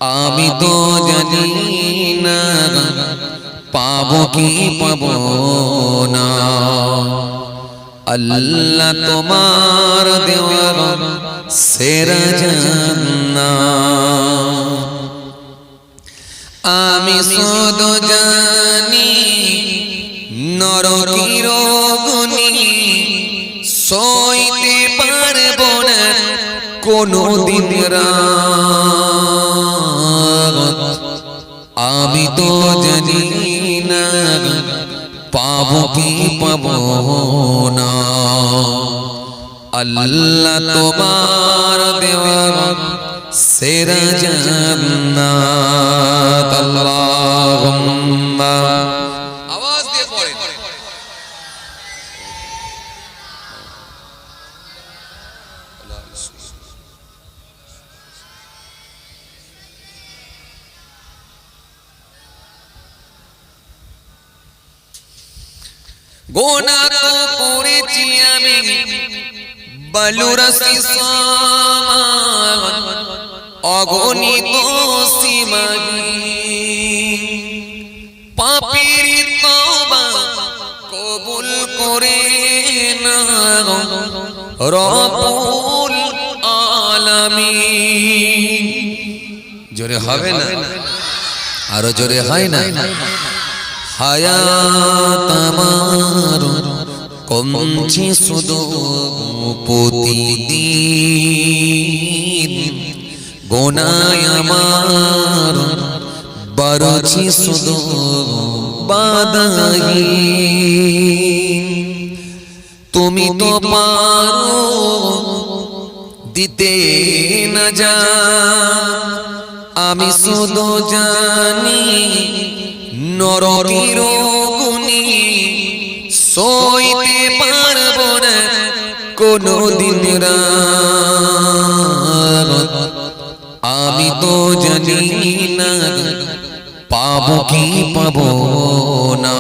আমি তো জানি না পাবো কি পাবো না, আল্লাহ তোমার দেওয়া সেরা জান্নাত। আমি শুধু জানি নরকের অগ্নি সইতে পারবো না কোনদিন রাত। আমি তো জানি না পাবো কি পাবো না, আল্লাহ তোমার দেওয়া সেরা জান্নাত। আল্লাহুম্মা আওয়াজ দিয়ে পড়েন। গোনা তো করেছি আমি বালুরাশি সমান, অগণিত সীমাহীন। পাপীর তওবা কবুল করে নাও রব্বুল আলামিন। জোরে হবে না? আরো জোরে হয় না? হায়াত আমার কমছে শুধু প্রতিদিন, গোনায় আমার বাড়ছে শুধু বাধাহীন। তুমি তো পারো দিতে না যা, আমি শুধু জানি নরকের অগ্নি সইতে পারবো না কোনদিন রাত। আমি তো জানি না পাবো কি পাবো না,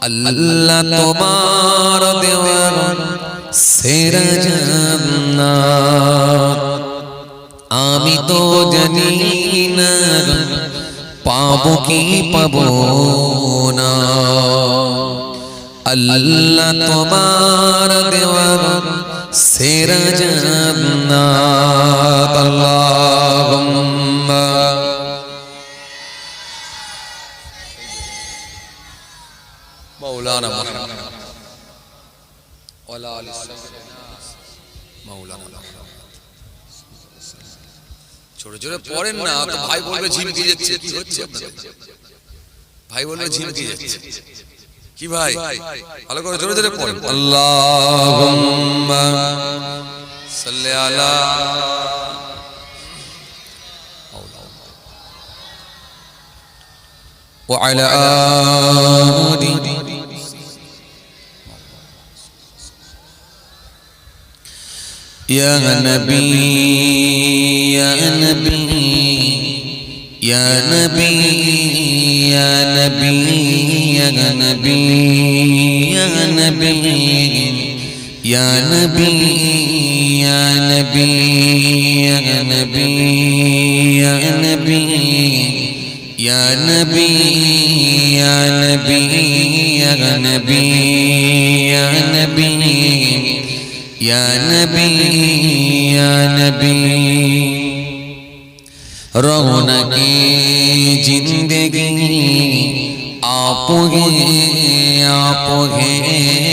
আল্লাহ তোমার দেওয়া সেরা জান্নাত। আমি তো জানি না পাবো কি পাবো না, আল্লাহ তোমার দেওয়া সেরা জান্নাত। আল্লাহুম্মা মাওলানা মুহাম্মদ ওয়া আলা আলি মাওলানা মুহাম্মদ। জোরে জোরে পড়েন না তো ভাই বলবে ঝিমকি যাচ্ছে। কি হচ্ছে আপনাদের? ভাই বলবে ঝিমকি যাচ্ছে কি ভাই? ভালো করে জোরে জোরে পড়েন। আল্লাহুম্মা সাল্লি আলা ওয়া আলা আলি يا نبي يا نبي يا نبي يا نبي يا نبي يا نبي يا نبي يا نبي يا نبي يا نبي يا نبي يا نبي يا نبي يا نبي या नबी या नबी। रौनके जिंदगी आप है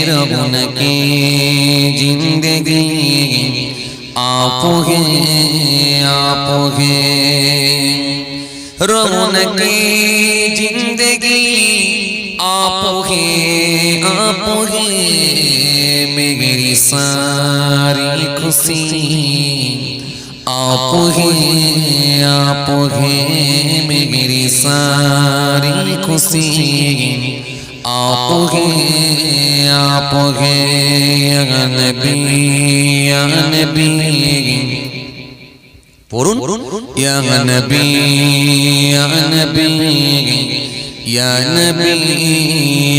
रौनके जिंदगी आप है रौनके जिंदगी आप है मेरी सारी खुशी आप है मेरी सारी खुशी आप है या नबी या नबी পড়ুন ইয়া নবী ইয়া নবী ইয়া নবী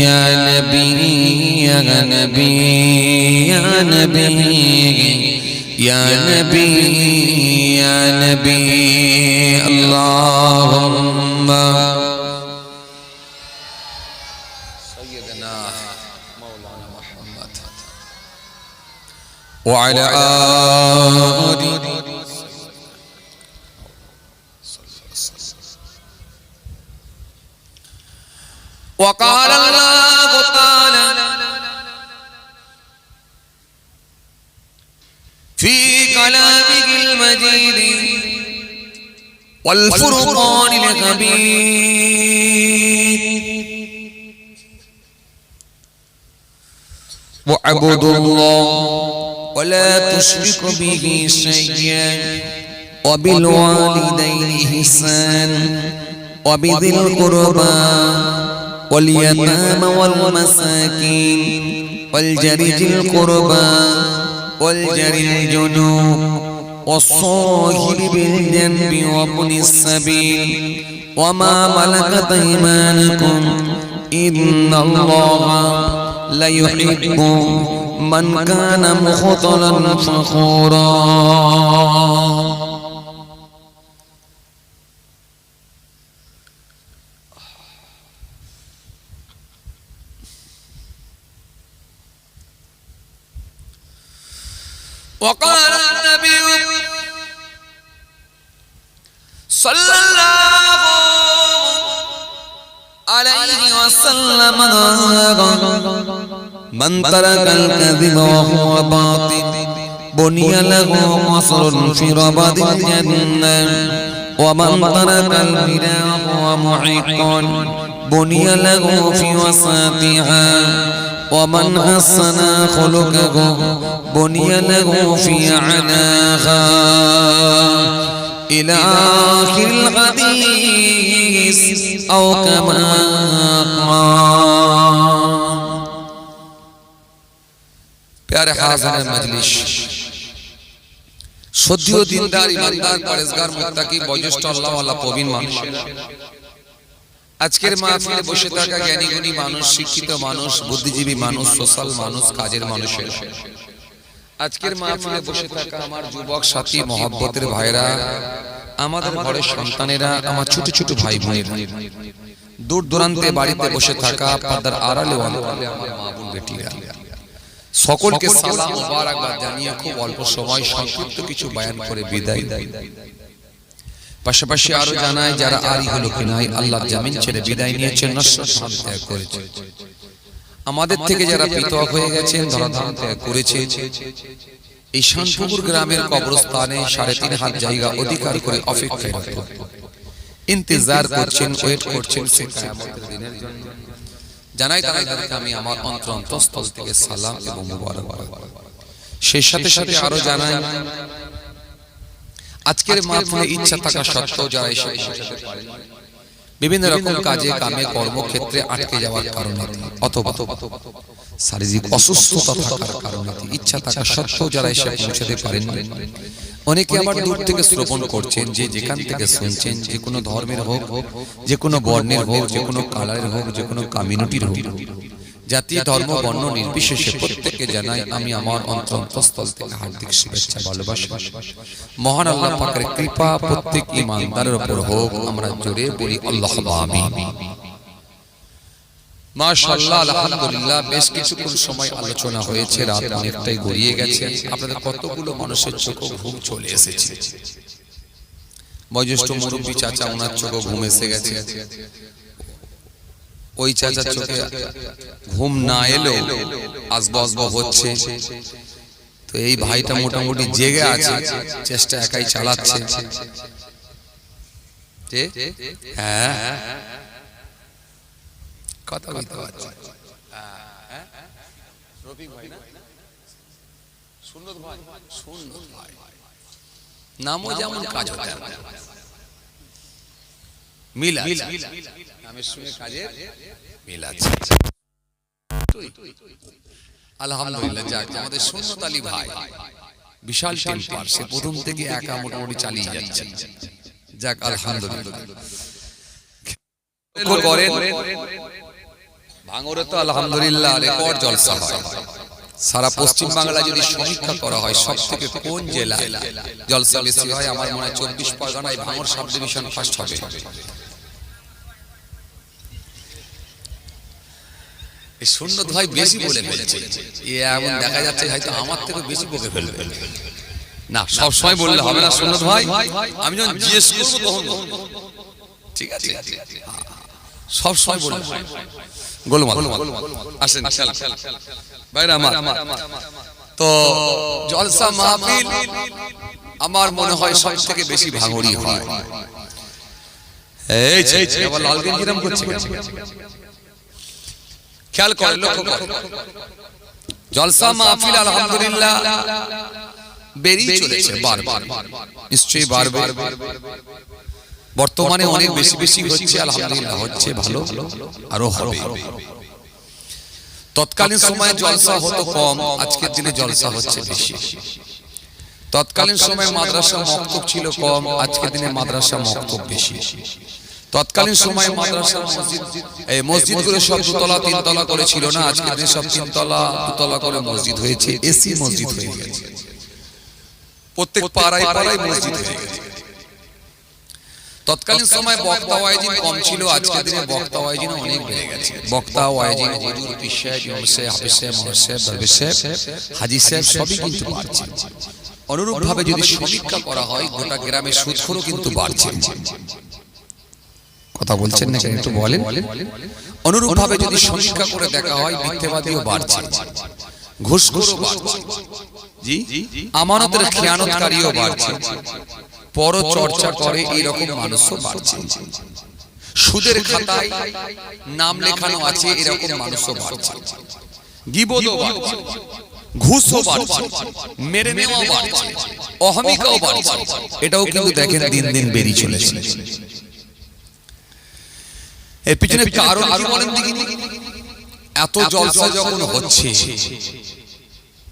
ইয়া নবী ইয়া নবী ইয়া নবী ইয়া নবী ইয়া নবী وعلى آله وقال الله تعالى في كلامه المجيد والفرقان الحميد واعبدوا الله ولا تشركوا به شيئا وبالوالدين إحسانا وبذي القربى واليتامى والمساكين والجار ذي القربى والجار الجنوب والصاحب بالجنب وابن السبيل وما ملكت أيمانكم إن الله لا يحب من كان مختالا فخورا وقال النبي صلى الله عليه وسلم من ترك الكذب وهو باطل بني له قصر في رباط الجنة ومن ترك البدع وهو محق بني له في وسطها ومن حسن خلقه بني له في عناها إلى آخر الحديث أو كما قال प्यारे हाज़िर मजलिस सद्यो दीनदार ईमानदार परहेजगार मुत्ताकी बयोज्येष्ठ আল্লাহ ওয়ালা প্রবীণ মানুষেরা আজকের মাহফিলে বসে থাকা জ্ঞানী গুণী মানুষ শিক্ষিত মানুষ বুদ্ধিজীবী মানুষ সোশ্যাল মানুষ কাজের মানুষের আজকের মাহফিলে বসে থাকা আমার যুবক সাথী মহব্বতের ভাইরা আমাদের ঘরের সন্তানেরা আমার ছোট ছোট ভাই বোনেরা দূর দূরান্তে বাড়িতে বসে থাকা পর্দার আড়ালে অন্তরালে আমার মা বোন বেটিরা সকলকে সালাম মুবারকবাদ জানিয়ে খুব অল্প সময় সংক্ষিপ্ত কিছু বয়ান করে বিদায় দেই পাশাপাশি আরো জানায় যারা আরি হলো কিনাই আল্লাহর জামিন ছেড়ে বিদায় নিয়েছেন নশ্বর ত্যাগ করেছেন আমাদের থেকে যারা পৃথক হয়ে গেছেন ধরাধাম ত্যাগ করেছে এই শানপুকুর গ্রামের কবরস্থানে 3.5 হাত জায়গা অধিকার করে অপেক্ষায় ইন্তজার করছেন ওয়েট করছেন সে কিয়ামতের দিনের জন্য জানাই তাদেরকে আমি আমার অন্তরস্থল থেকে সালাম এবং মুবারকবাদ সেই সাথে সাথে আরো জানাই আজকের মাহফিলে ইচ্ছা থাকা সত্ত্বেও যারা এসে পৌঁছাতে পারেন বিভিন্ন রকম কাজে কামে কর্মক্ষেত্রে আটকে যাওয়ার কারণে অথবা শারীরিক অসুস্থতা থাকার কারণে ইচ্ছা থাকা সত্ত্বেও যারা এসে পৌঁছাতে পারেন অনেকে আবার দূর থেকে শ্রবণ করছেন যে যেখান থেকে শুনছেন যে কোনো ধর্মের হোক যে কোনো বর্ণের হোক যে কোনো কালারের হোক যে কোনো কমিউনিটির হোক জাতি ধর্ম বর্ণ নির্বিশেষে প্রত্যেককে জানাই আমি আমার অন্তরস্থল থেকে হার্দিক শুভেচ্ছা ভালোবাসা মহান আল্লাহ পাকের কৃপা প্রত্যেক ঈমানদারের উপর হোক আমরা জোরে বলি আল্লাহুম্মা আমিন মাশাআল্লাহ আলহামদুলিল্লাহ বেশ কিছুক্ষণ সময় আলোচনা হয়েছে রাত অনেকটাই গড়িয়ে গেছে আপনাদের কতগুলো মানুষের চোখে ঘুম চলে এসেছে বয়োজ্যেষ্ঠ মুরব্বি চাচা ওনার চোখে ঘুম এসে গেছে ওই চাচার চোখে ঘুম না এলো আসবাসবা হচ্ছে তো এই ভাইটা মোটামুটি জেগে আছে চেষ্টা একাই চালাচ্ছে হ্যাঁ কথা বলতে পারছি রফিক ভাই না সুন্নত ভাই নামও যেমন কাজ হতে মিল আছে নামের সঙ্গে কাজের মিল আছে আলহামদুলিল্লাহ যাক আমাদের সুন্নত আলী ভাই বিশাল টেম্পার সে প্রথম থেকে একা মোটামুটি চালিয়ে যাচ্ছে যাক আলহামদুলিল্লাহ করেন ভাঙরে তো আলহামদুলিল্লাহ রেকর্ড জলসা হয় সারা পশ্চিম বাংলা যদি সমীক্ষা করা হয় সবথেকে কোন জেলায় জলসা বেশি হয় আমার মনে হয় 24 পরগনায় ভাঙর সাব ডিভিশন ফার্স্ট হবে এই সুন্নত ভাই বেশি বলে ফেলেছে, এমন দেখা যাচ্ছে হয়তো আমার থেকে বেশি বকে ফেলবে। না, সব সময় বললে হবে না সুন্নত ভাই, আমি যখন জিজ্ঞেস করবো তখন ঠিক আছে, সব সময় বললে গোলমাল আসেন ভাইরা আমার। তো জলসা মাহফিল আমার মনে হয় সব থেকে বেশি ভাঙড়ি হয়। এই আবার লাল গেঞ্জিরাম করছে, খেয়াল করে লক্ষ্য করে। জলসা মাহফিল আলহামদুলিল্লাহ বেরিয়ে চলেছে বারবার, নিশ্চয়ই বারবার বর্তমানে অনেক বেশি বেশি হচ্ছে, আলহামদুলিল্লাহ হচ্ছে, ভালো আরো হবে। তৎকালীন সময়ে জলসা হতো কম, আজকের দিনে জলসা হচ্ছে বেশি। তৎকালীন সময়ে মাদ্রাসা মক্তব ছিল কম, আজকের দিনে মাদ্রাসা মক্তব বেশি। তৎকালীন সময়ে মাদ্রাসা মসজিদগুলো সব দুতলা তিনতলা করে ছিল না, আজকের দিনে সব তিনতলা দুতলা করে মসজিদ হয়েছে, এসি মসজিদ হয়ে গেছে, প্রত্যেক পাড়ায় পাড়ায় মসজিদ হয়ে গেছে। তৎকালীন সময় বক্তা ওয়াইজিন কম ছিল, আজকের দিনে বক্তা ওয়াইজিন অনেক বেড়ে গেছে। বক্তা ওয়াইজিন, হুজুর, পীর সাহেব, ইমাম সাহেব, হাফেজ সাহেব, মুফতি সাহেব, দরবেশ সাহেব, হাজী সাহেব সবই কিন্তু বাড়ছে। অনুরূপ ভাবে যদি সমীক্ষা করা হয় গোটা গ্রামের সুদখোরও কিন্তু বাড়ছে। কথা বলছেন না, একটু বলেন। অনুরূপ ভাবে যদি সমীক্ষা করে দেখা হয় মিথ্যাবাদীও বাড়ছে, ঘুষখোরও বাড়ছে, জি, আমানতের খেয়ানতকারীও বাড়ছে, পরচর্চা করে এরকম মানুষও বাড়ছে, সুদের খাতায় নাম লেখানো আছে এরকম মানুষও বাড়ছে, গীবতও বাড়ছে, ঘুষও বাড়ছে, মেরে নেওয়াও বাড়ছে, অহমিকাও বাড়ছে। এটাও কিন্তু দেখেন দিন দিন বেরিয়ে চলেছে। এর পিছনে কারণ কি বলেন দেখি? এত জলসা যখন হচ্ছে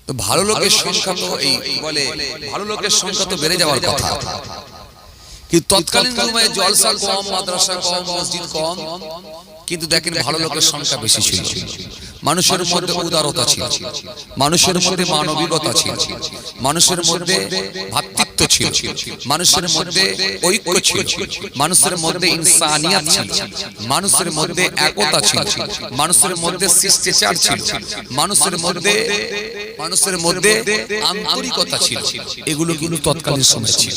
তো ভালো লোকের সংখ্যা তো এই বলে ভালো লোকের সংখ্যা তো বেড়ে যাওয়ার কথা, কিন্তু তৎকালীন সময়ে জলসা কম, মাদ্রাসা কম, মসজিদ কম, কিন্তু দেখেন ভালো লোকের সংখ্যা বেশি ছিল। মানুষের মধ্যে উদারতা ছিল, মানুষের মধ্যে মানবিকতা ছিল, মানুষের মধ্যে ভ্রাতৃত্ব ছিল, মানুষের মধ্যে ঐক্য ছিল, মানুষের মধ্যে ইনসানিয়ত ছিল, মানুষের মধ্যে একতা ছিল, মানুষের মধ্যে শিষ্টাচার ছিল, মানুষের মধ্যে আন্তরিকতা ছিল। এগুলো কিন্তু তৎকালীন সময় ছিল।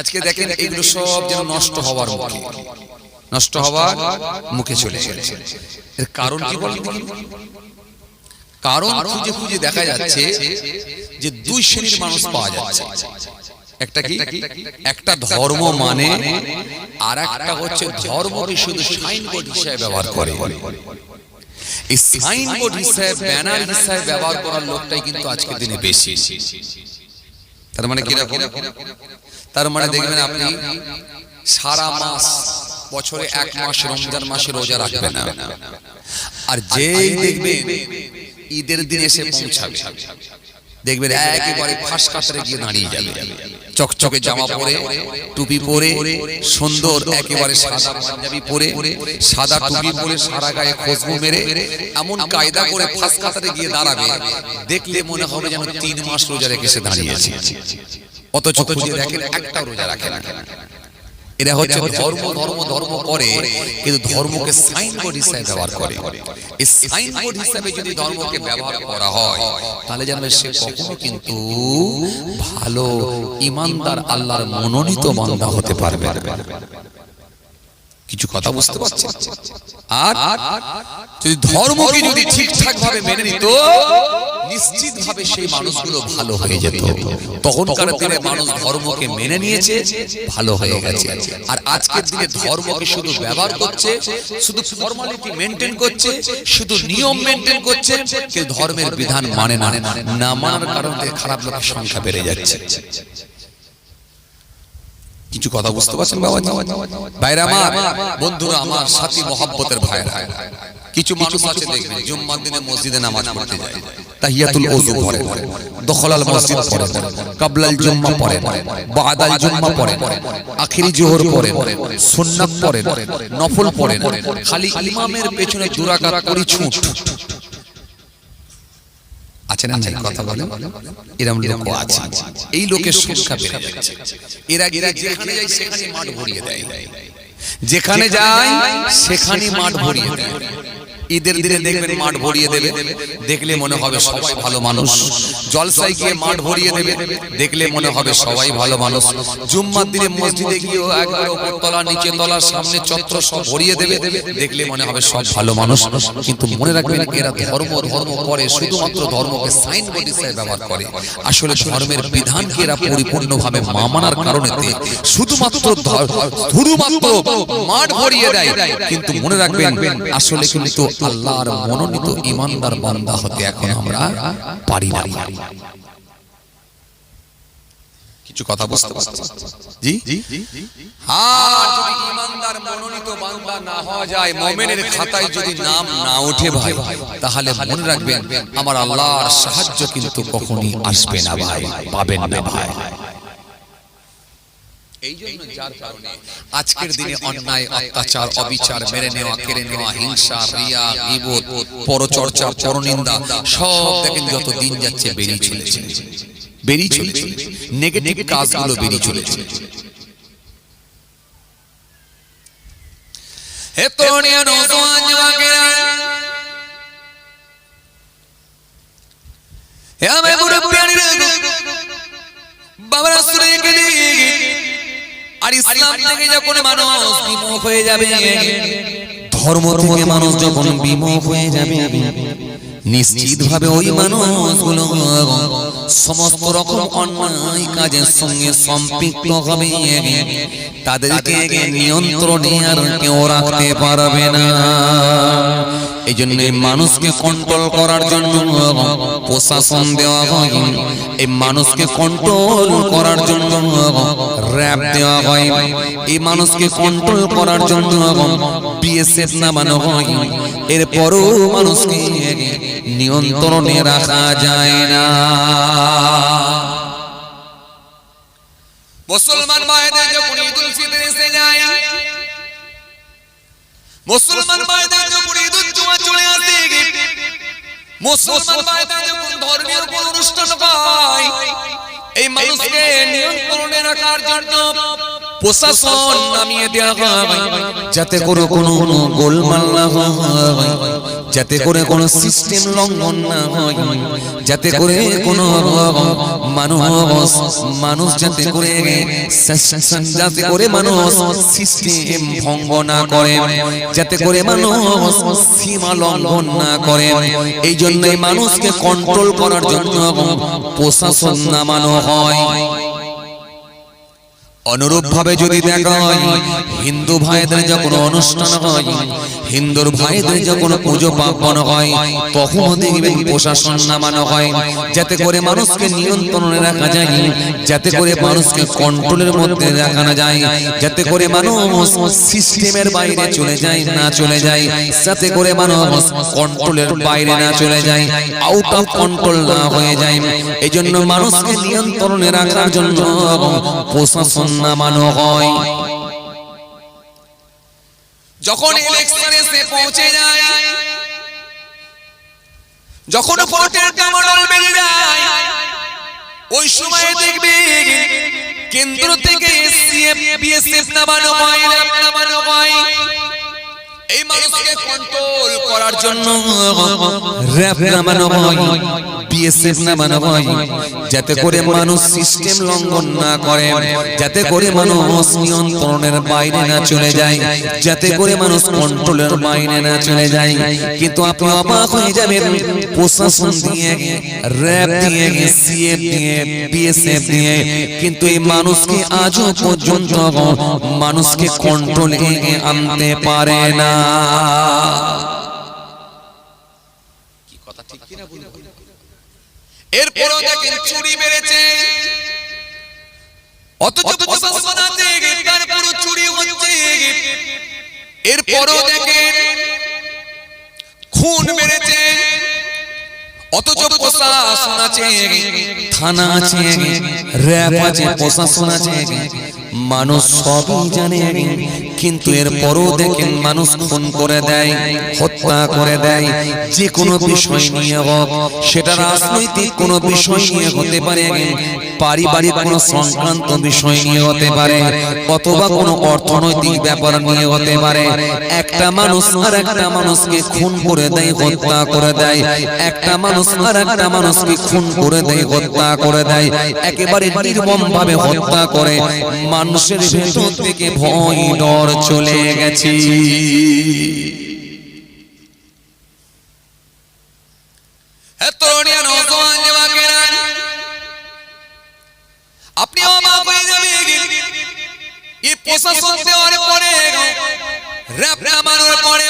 আজকে দেখেন এগুলো সব যেন নষ্ট হওয়ার মুখে চলে গেছে। এর কারণ কি বলেন? কারণ খুঁজে খুঁজে দেখা যাচ্ছে যে দুই শ্রেণীর মানুষ পাওয়া যাচ্ছে। একটা কি? একটা ধর্ম মানে, আর একটা হচ্ছে ধর্মকে শুধু সাইনবোর্ড হিসেবে ব্যবহার করে। এই সাইনবোর্ড হিসেবে, ব্যানার হিসেবে ব্যবহার করার লোকটাই কিন্তু আজকের দিনে বেশি। তার মানে কি রকম? তার মানে দেখবেন আপনি সারা মাস, বছরে এক মাস রমজান মাসে রোজা রাখবেন না, আর যেই দেখবেন ঈদের দিন এসে পৌঁছাবে দেখবেন একেবারে ফাঁস কাতারে গিয়ে দাঁড়িয়ে যাবে, চকচকে জামা পরে, টুপি পরে, সুন্দর একেবারে সাদা পাঞ্জাবি পরে, সাদা টুপি পরে, সারা গায়ে খুশবু মেরে এমন কায়দা করে ফাঁস কাতারে গিয়ে দাঁড়াবে, দেখলে মনে হবে যেন 3 মাস রোজা রেখে এসে দাঁড়িয়েছে। অথচ খুঁজে দেখেন একটা রোজা রাখে না। এরা হচ্ছে ধর্ম ধর্ম ধর্ম করে, কিন্তু ধর্মকে সাইনবোর্ড হিসেবে ব্যবহার করে। এই সাইনবোর্ড হিসেবে যদি ধর্মকে ব্যবহার করা হয় তাহলে জানবে সে কখনো কিন্তু ভালো ঈমানদার আল্লাহর মনোনীত বান্দা হতে পারবে না। কিছু কথা বুঝতে পারছেন? আর যদি ধর্মকে যদি ঠিকঠাক ভাবে মেনে নিত নিশ্চিত ভাবে সেই মানুষগুলো ভালো হয়ে যেত। তখনকার দিনে মানুষ ধর্মকে মেনে নিয়েছে, ভালো হয়ে গেছে। আর আজকের দিনে ধর্মকে শুধু ব্যবহার করছে, শুধু ফর্মালিটি মেনটেন করছে, শুধু নিয়ম মেনটেন করছে, কিন্তু ধর্মের বিধান মানে না। না মানার কারণে খারাপ লোকের সংখ্যা বেড়ে যাচ্ছে। কিছু কথা বুঝতে পারছেন বাবা? ভাইরা আমার, বন্ধুরা আমার, সাথী মহব্বতের ভাইরা, কিছু মানুষ আছে দেখবেন জুম্মার দিনে মসজিদে নামাজ পড়তে যায়, তাহিয়াতুল ওযু পড়ে, দখলাল মসজিদ পড়ে, কাবলাল জুম্মা পড়ে, বাদাল জুম্মা পড়ে, আখিরি জোহর পড়ে, সুন্নাত পড়ে, নফল পড়ে, খালি ইমামের পেছনে দুরাকাত করি ছুট আছে না? কথা বলে এরকম লোক আছে। এই লোকের সংখ্যা বেড়ে যাচ্ছে। এরা যেখানে যায় সেখানে মাঠ ভরিয়ে দেয়, যেখানে যায় সেখানে মাঠ ভরিয়ে দেয়। ঈদের দিনে দেখবেন মাঠ ভরিয়ে দেবে, দেখলে মনে হবে সবাই ভালো মানুষ। জলসায় গিয়ে মাঠ ভরিয়ে দেবে, দেখলে মনে হবে সবাই ভালো মানুষ। জুম্মার দিনে মসজিদে গিয়ে একবার উপর তলা নিচে তলা সামনে চত্র সব ভরিয়ে দেবে, দেখলে মনে হবে সব ভালো মানুষ। কিন্তু মনে রাখবেন এরা ধর্ম ধর্ম করে, শুধুমাত্র ধর্মকে সাইনবোর্ড হিসেবে ব্যবহার করে। আসলে ধর্মের বিধানকে এরা পরিপূর্ণভাবে মানার কারণে শুধুমাত্র মাঠ ভরিয়ে দেয়। কিন্তু মনে রাখবেন আসলে কিন্তু আল্লাহর মনোনীত ঈমানদার বান্দা হতে এখন আমরা পারি না। কিছু কথা বুঝতে পারছেন? জি আর যদি ঈমানদার মনোনীত বান্দা না হওয়া যায়, মুমিনের খাতায় যদি নাম না ওঠে ভাই, তাহলে মনে রাখবেন আমার আল্লাহর সাহায্য কিন্তু কখনোই আসবে না ভাই, পাবেন না ভাই। এই জন্য যার কারণে আজকের দিনে অন্যায় অত্যাচার অবিচার মেরে নেওয়া কেড়ে নেওয়া হিংসা রিয়া গীবত পরচর্চা পরনিন্দা সব দেখেন যত দিন যাচ্ছে বেরিয়ে চলেছে, বেরিয়ে চলেছে, নেগেটিভ কাজগুলো বেরিয়ে চলেছে। হে তরুণীরা নওজোয়ান যুবকেরা, হে আমার মুরব্বিয়ানেরা, বাবা রাসূলকে দিয়ে আর ইসলাম থেকে যখন মানুষ বিমুখ হয়ে যাবে, ধর্ম থেকে মানুষ যখন বিমুখ হয়ে যাবে, নিশ্চিতভাবে ওই মানুষগুলো সমস্ত রকম অন্যায় কাজের সঙ্গে সম্পৃক্ত হবে। তাদেরকে নিয়ন্ত্রণে আর কেউ রাখতে পারবে না। এই জন্য মানুষকে কন্ট্রোল করার জন্য প্রশাসন দেওয়া হয়, এই মানুষকে কন্ট্রোল করার জন্য র‍্যাব দেওয়া হয়, এই মানুষকে কন্ট্রোল করার জন্য বিএসএফ নামানো হয়। এরপরও মানুষকে নিয়ন্ত্রণে রাখা যায় না। মুসলমান ভাইদের যখন ঈদুল ফিতর এসে যায়, মুসলমান ভাইদের যখন ঈদুল জুমা চলে আসে, মুসলমান ভাইদের যখন ধর্মীয় কোন অনুষ্ঠান হয়, এই মানুষকে নিয়ন্ত্রণে রাখার জন্য প্রশাসন নামিয়ে দেওয়া হয়, যাতে করে কোনো গোলমাল না হয়, যাতে করে কোনো সিস্টেম লঙ্ঘন না হয়, যাতে করে কোনো মানুষ যাতে করে মানুষ সিস্টেম ভঙ্গ না করে, যাতে করে মানুষ সীমা লঙ্ঘন না করে। এই জন্যই মানুষকে কন্ট্রোল করার জন্য প্রশাসন নামানো হয়। অনুরূপ ভাবে যদি দেখা হয়, হিন্দু ভাইদের যখন অনুষ্ঠান হয়, হিন্দুর ভাইদের যখন পুজো পার্বণ হয়, তখন দেখবেন প্রশাসন নামানো হয়, যাতে করে মানুষকে নিয়ন্ত্রণে রাখা যায়, যাতে করে মানুষকে কন্ট্রোলের মধ্যে রাখা যায়, যাতে করে মানুষ সিস্টেমের বাইরে চলে যায় না চলে যায়, যাতে করে মানুষ কন্ট্রোলের বাইরে না চলে যায়, আউট অফ কন্ট্রোল না হয়ে যায়। এই জন্য মানুষকে নিয়ন্ত্রণে রাখার জন্য প্রশাসন নামানো হয়। যখন ইলেকশন এসে পৌঁছে যায়, যখন ভোটের কামড় বেজে যায়, ওই সময় দেখবে কেন্দ্র থেকে সিএফ বিএসএফ নামানো হয়, র‍্যাব নামানো হয়। এই মানুষকে কন্ট্রোল করার জন্য র‍্যাব নামানো হয়, বিএসএফ নামানো হয়, যাতে করে মানুষ সিস্টেম লঙ্ঘন না করে, যাতে করে মানুষ নিয়ন্ত্রণের বাইরে না চলে যায়, যাতে করে মানুষ কন্ট্রোলের বাইরে না চলে যায়। কিন্তু আপনি অবাক হয়ে যাবেন, প্রশাসন দিয়ে, র‍্যাব দিয়ে, সিএফ দিয়ে, বিএসএফ দিয়ে, কিন্তু এই মানুষকে আজও পর্যন্ত মানুষকে কন্ট্রোলে আনতে পারে না। কি কথা ঠিক কি না বলুন? এরপরও দেখেন চুরি বেড়েছে, অথচ প্রশাসন আছে, তারপরও চুরি হচ্ছে। এরপরও দেখেন খুন বেড়েছে, অথচ প্রশাসন আছে, থানা আছে, র‍্যাব আছে, প্রশাসন আছে, মানুষ সবই জানে, কিন্তু এরপরও দেখেন মানুষ খুন করে দেয়, হত্যা করে দেয়। যে কোনো বিষয় নিয়ে হোক, সেটা রাজনৈতিক কোনো বিষয় নিয়ে হতে পারে, পারিবারিক কোনো সংক্রান্ত বিষয় নিয়ে হতে পারে, অথবা কোনো অর্থনৈতিক ব্যাপার নিয়ে হতে পারে। একটা মানুষ আর একটা মানুষকে খুন করে দেয়, হত্যা করে দেয়। একটা মানুষ আর একটা মানুষকে খুন করে দেয়, হত্যা করে দেয়, একেবারে নির্মম ভাবে হত্যা করে। মানুষের ভেতর থেকে ভয় ডর চলে গেছে। আপনি অবাক হয়ে যাবেন, এই প্রশাসন দেওয়ার পরে, র‍্যাব নামানোর পরে,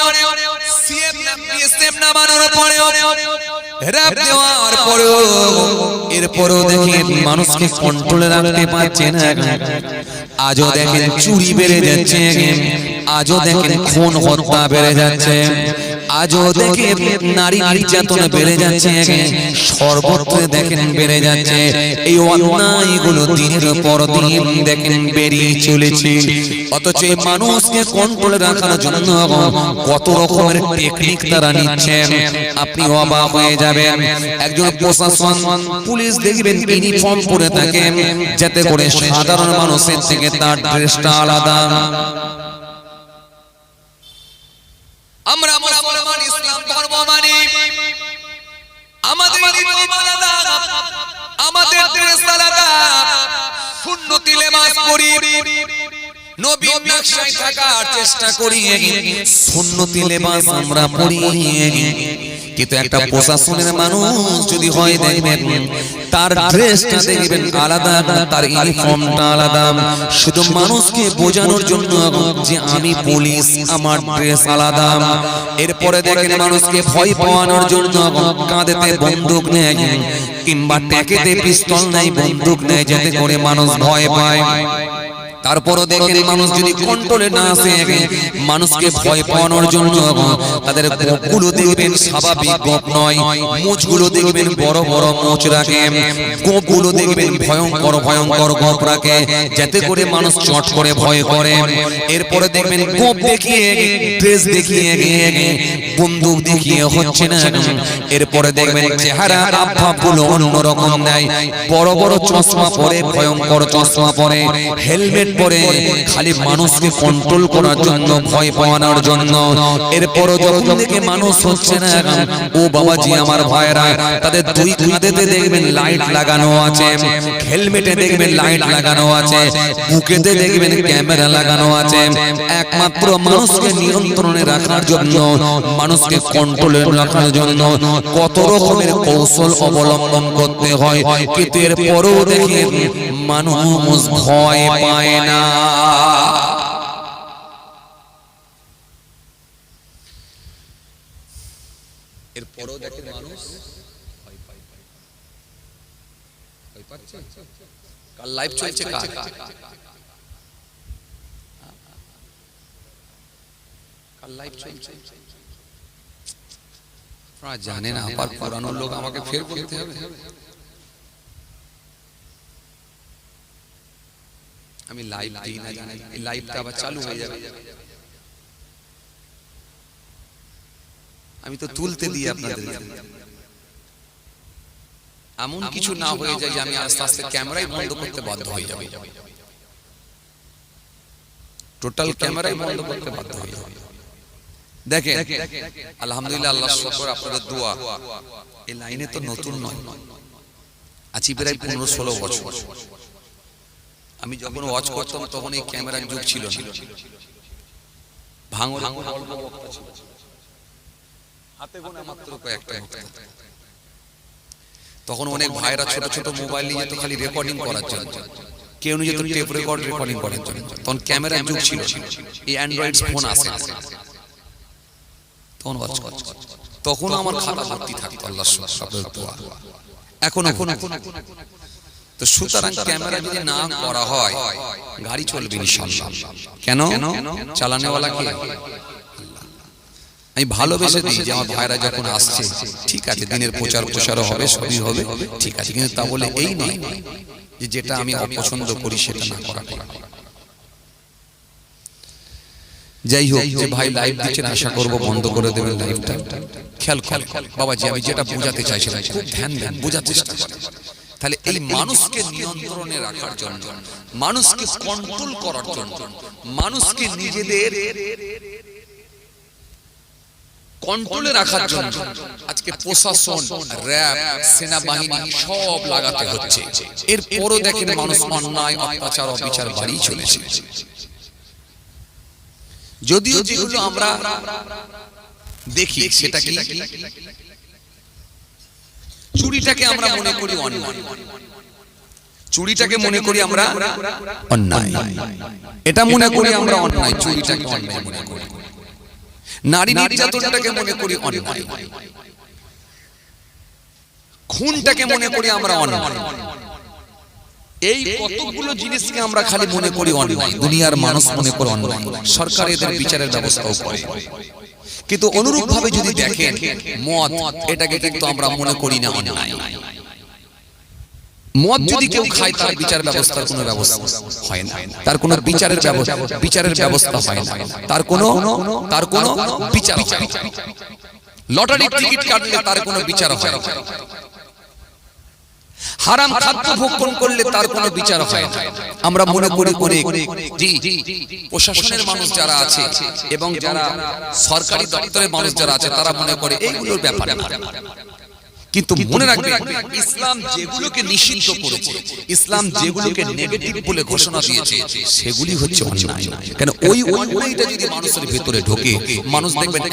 সিএম না পিএসএম নামানোর পরে, র‍্যাব দেওয়ার পরেও এরপরও দেখেন মানুষকে কন্ট্রোলে রাখতে পারছে না। আজও দেখেন চুরি বেড়ে যাচ্ছে, আজও দেখেন খুন হত্যা বেড়ে যাচ্ছে, আজও দেখেন নারী নির্যাতন বেড়ে যাচ্ছে, সর্বত্র দেখেন বেড়ে যাচ্ছে। এই অন্যায়গুলো দিনের পর দিন দেখেন বেরিয়ে চলেছে। অথচ এই মানুষকে কন্ট্রোলে রাখার জন্য কত রকমের টেকনিক তারা নিচ্ছেন, আপনি অবাক হয়ে যাবেন। একজন প্রশাসন পুলিশ দেখবেন ইউনিফর্ম পরে থাকেন, যাতে করে সাধারণ মানুষের থেকে তার ড্রেসটা আলাদা। আমরা মুসলমান, ইসলাম ধর্ম মানি, আমাদের ইউনিফর্ম আলাদা, আমাদের ড্রেস আলাদা, সুন্নতি লেবাস পরি, নবীর নকশায় থাকার চেষ্টা করি, সুন্নতি লেবাস আমরা পরি। কিন্তু একটা প্রশাসনের মানুষ যদি হয়, দেখবেন তার ড্রেসটা দেখবেন আলাদা, তার ইউনিফর্মটা আলাদা, শুধু মানুষকে বোঝানোর জন্য যে আমি পুলিশ, আমার ড্রেস আলাদা। এরপরে দেখেন মানুষকে ভয় পাওয়ানোর জন্য কাঁধেতে বন্দুক নেয়, কিংবা ট্যাকেতে পিস্তল নেয়, বন্দুক নেয়, যাতে করে মানুষ ভয় পায়। তারপরও দেখেন মানুষ যদি কন্ট্রোলে না আসে, মানুষকে ভয় পাওয়ানোর জন্য তাদের গোপগুলো দেখবেন স্বাভাবিক গোপ নয়, মুছগুলো দেখবেন বড় বড় মুছ রাখে, গোপগুলো দেখবেন ভয়ঙ্কর ভয়ঙ্কর গোপ রাখে, যাতে করে মানুষ চট করে ভয় করে। এরপরে দেখবেন গোপ দেখিয়ে, ড্রেস দেখিয়ে, বন্দুক দেখিয়ে হচ্ছে না। এরপরে দেখবেন চেহারা আভাবগুলো অন্যরকম নেয়, বড় বড় চশমা পরে, ভয়ঙ্কর চশমা পরে, হেলমেট পরে, খালি মানুষকে কন্ট্রোল করার জন্য, ভয় পাওয়ানোর জন্য। এরপরও যখন দেখে মানুষ হচ্ছে না, ও বাবাজি আমার ভাইরা, তাদের দুই কাঁধেতে দেখবেন লাইট লাগানো আছে, হেলমেটে দেখবেন লাইট লাগানো আছে, বুকেতে দেখবেন ক্যামেরা লাগানো আছে, একমাত্র মানুষকে নিয়ন্ত্রণে রাখার জন্য, মানুষকে কন্ট্রোলে রাখার জন্য কত রকমের কৌশল অবলম্বন করতে হয়। কিন্তু এরপরও দেখেন মানুষ ভয় পায় না। এরপরও দেখেন মানুষ ভয় পায়। ভয় পাচ্ছে। কাল লাইভ চলছে, কার লাইভ চলছে আপনারা জানেন। আবার পুরানো লোক আমাকে ফের বলতে হবে, আমি লাইভ দিই না, জানি এই লাইভটা আবার চালু হয়ে যাবে, আমি তো তুলতে দিই আপনাদের। এমন কিছু না হয়ে যায় যে আমি আস্তে আস্তে ক্যামেরাই বন্ধ করতে বাধ্য হয়ে যাব, টোটাল ক্যামেরাই বন্ধ করতে বাধ্য হয়ে যাব। দেখেন আলহামদুলিল্লাহ, আল্লাহ শুকর, আপনাদের দোয়া। এই লাইনে তো নতুন নয়, আছি প্রায় 15-16 বছর। আমি যখন ওয়াচ করতাম তখন এই ক্যামেরার যুগ ছিল না, ভাঙর হাতে গোনা মাত্র কয়েকটা। তখন অনেক ভাইরা ছোট ছোট মোবাইল নিয়ে যেত খালি রেকর্ডিং করার জন্য, কেউ নিয়ে যেত টেপ রেকর্ড রেকর্ডিং করার জন্য। তখন ক্যামেরার যুগ ছিল, এই অ্যান্ড্রয়েড ফোন আসে, তখন ওয়াচ করত। তখন আমার খাতা ভর্তি থাকতো আল্লাহর শুকর, দোয়া। এখন তো সুতরাং ক্যামেরা যদি না করা হয় গাড়ি চলবে ইনশাআল্লাহ। কেন? চালানেওয়ালা কে? আমি ভালোবেসে দিই যে আমার ভাইরা যখন আসছে, ঠিক আছে, দিনের প্রচার প্রসারও হবে, সবই হবে, ঠিক আছে, কিন্তু তা বলে এই নয় যে যেটা আমি অপছন্দ করি সেটা না করা। যাই হোক, যে ভাই লাইভ দিচ্ছেন আশা করব বন্ধ করে দেবেন লাইভটা। খেয়াল করেন বাবাজি, আমি যেটা বোঝাতে চাইছিলাম খুব ধ্যান দেন, বোঝার চেষ্টা করেন। তাহলে এই মানুষকে নিয়ন্ত্রণে রাখার জন্য, মানুষকে কন্ট্রোল করার জন্য, মানুষকে নিজেদের কন্ট্রোলে রাখার জন্য আজকে প্রশাসন, র‍্যাব, সেনাবাহিনী সব লাগাতে হচ্ছে। এরপরও দেখেন মানুষ অন্যায়, অত্যাচার, অবিচার বাড়িয়ে চলেছে। যদিও যেগুলো আমরা দেখি সেটা কি, চুরিটাকে আমরা মনে করি অন্যায়, চুরিটাকে মনে করি আমরা অন্যায়, এটা মনে করি আমরা অন্যায়, চুরিটাকে অন্যায় মনে করি। নারী নির্যাতনটাকে মনে করি অন্যায়, খুনটাকে মনে করি আমরা অন্যায়। এই কতগুলো জিনিসকে আমরা খালি মনে করি অন্যায়, দুনিয়ার মানুষ মনে করে অন্যায়, সরকার এদের বিচারের ব্যবস্থাও করে। কিন্তু অনুরূপ ভাবে যদি দেখেন মদ, এটাকে কিন্তু আমরা মনে করি না অন্যায়। মদ যদি কেউ খায় তার বিচার ব্যবস্থার কোনো ব্যবস্থা হয় না, তার কোনো বিচারের ব্যবস্থা হয় না, তার কোনো বিচার হয় না। লটারি টিকিট কাটলে তার কোনো বিচার হয় না, হারাম খাদ্য ভক্ষণ করলে তার কোনো বিচার হয় না। আমরা মনে করি জি প্রশাসনের মানুষ যারা আছে এবং যারা সরকারি দপ্তরের মানুষ যারা আছে তারা মনে করে এইগুলোর ব্যাপার না। কিন্তু মনে রাখবেন, ইসলাম যেগুলোকে নিষিদ্ধ করেছে, ইসলাম যেগুলোকে নেগেটিভ বলে ঘোষণা দিয়েছে, সেগুলি হচ্ছে অন্যায়। কেন ওই অন্যায়টা যদি মানুষের ভিতরে ঢোকে, মানুষ দেখবেন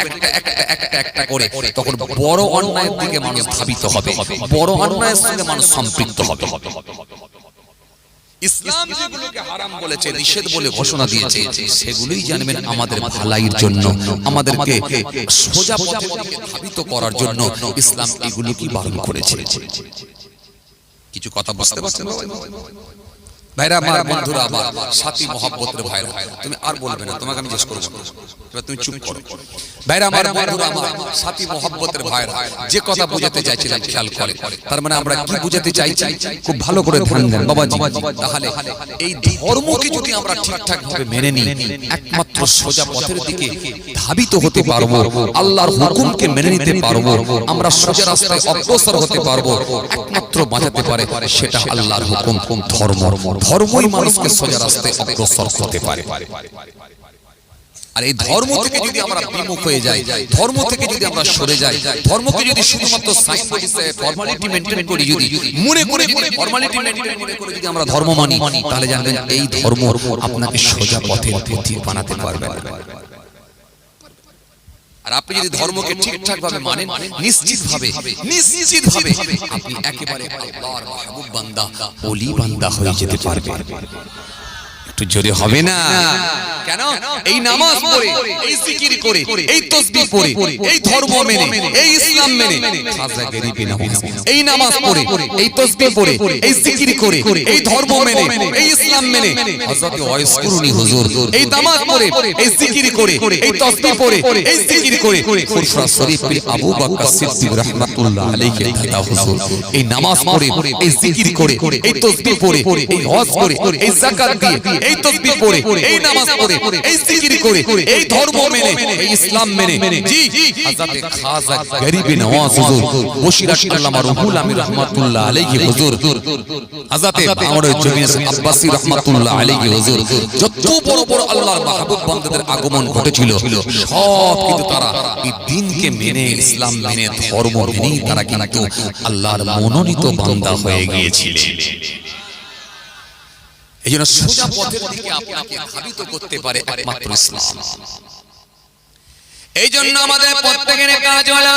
একটা করে, তখন বড় অন্যায়ের দিকে মানুষ ধাবিত হবে, বড় অন্যায়ের সঙ্গে মানুষ সম্পৃক্ত হবে। ইসলাম যেগুলোকে হারাম বলেছে, নিষেধ বলে ঘোষণা দিয়েছে, সেগুলোই জানবেন আমাদের ভালাইয়ের জন্য, আমাদেরকে সোজা পথের দিকে ধাবিত করার জন্য ইসলাম এগুলো কি বারণ করেছে। কিছু কথা বুঝতে পারছেন ভাইরা আমার, বন্ধুরা আমার, সাথী মহব্বতের ভাইরা, তুমি আর বলবে না, তোমাকে আমি জিজ্ঞেস করবো, তুমি চুপ করো। ভাইরা আমার, বন্ধুরা আমার, সাথী মহব্বতের ভাইরা, যে কথা বুঝাতে চাইছিলাম খেয়াল করে, তার মানে আমরা কি বুঝাতে চাইছি খুব ভালো করে ধ্যান দেন বাবাজি। তাহলে এই ধর্মকে যদি আমরা ঠিকঠাক ভাবে মেনে নিই, একমাত্র সোজা পথের দিকে ধাবিত হতে পারবো, আল্লাহর হুকুমকে মেনে নিতে পারবো, আমরা সোজা রাস্তায় অগ্রসর হতে পারবো। একমাত্র বাঁচাতে পারে সেটা আল্লাহর হুকুম, ধর্ম। ধর্মই মানুষকে সোজা রাস্তায় অগ্রসর করতে পারে। আর এই ধর্ম থেকে যদি আমরা বিমুখ হয়ে যাই, ধর্ম থেকে যদি আমরা সরে যাই, ধর্মকে যদি শুধুমাত্র ফর্মালিটি মেইনটেইন করি, যদি মনে করে ফর্মালিটি মেইনটেইন করে যদি আমরা ধর্ম মানি, তাহলে জানবেন এই ধর্ম আপনাকে সোজা পথে বানাতে পারবে না। আর আপনি যদি ধর্মকে ঠিকঠাক ভাবে মানেন, নিশ্চিত ভাবে আপনি একেবারে আল্লাহর মাহবুব বান্দা, ওলি বান্দা হয়ে যেতে পারবেন। একটু জোরে হবে না কেন? এই নামাজ পড়ে, এই জিকির করে, এই তাসবিহ পড়ে, এই ধর্ম মেনে, এই ইসলাম মেনে, খাজা গরিবি নামাজ, এই নামাজ পড়ে, এই তাসবিহ পড়ে, এই জিকির করে, এই ধর্ম মেনে, এই ইসলাম মেনে, হযরত ওয়াইসকুরুনি হুজুর এই নামাজ পড়ে, এই জিকির করে, এই তাসবিহ পড়ে, এই জিকির করে, ফুরফুরা শরীফ পীর আবু বকর সিদ্দিক রাহমাতুল্লাহ আলাইহি দাদা হুজুর এই নামাজ পড়ে, এই জিকির করে, এই তাসবিহ পড়ে, এই হজ করে, এই যাকাত দিয়ে, এই তাসবিহ পড়ে, এই নামাজ পড়ে, এই জিকির করে, এই ধর্ম মেনে, এই ইসলাম মেনে, জি হযরত খাজা গরিবি নওয়াজ হুজুর বশিরাত আল্লামা রুহুল আমিন রাহমাতুল্লাহ আলাইহি হুজুর, হযরত আমাদের জমিয়ত আব্বাসী রাহমাতুল্লাহ আলাইহি হুজুর, যত বড় বড় আল্লাহর মাহবুব বান্দাদের আগমন ঘটেছিল, সব কিন্তু তারা এই দ্বীনকে মেনে, ইসলাম মেনে, ধর্ম মেনে তারা কিন্তু আল্লাহর মনোনীত বান্দা হয়ে গিয়েছিলেন। এই জন্য সোজা পথের দিকে আপনাকে ধাবিত করতে পারে একমাত্র ইসলাম। এই জন্য আমাদের প্রত্যেকের কাজ হলো,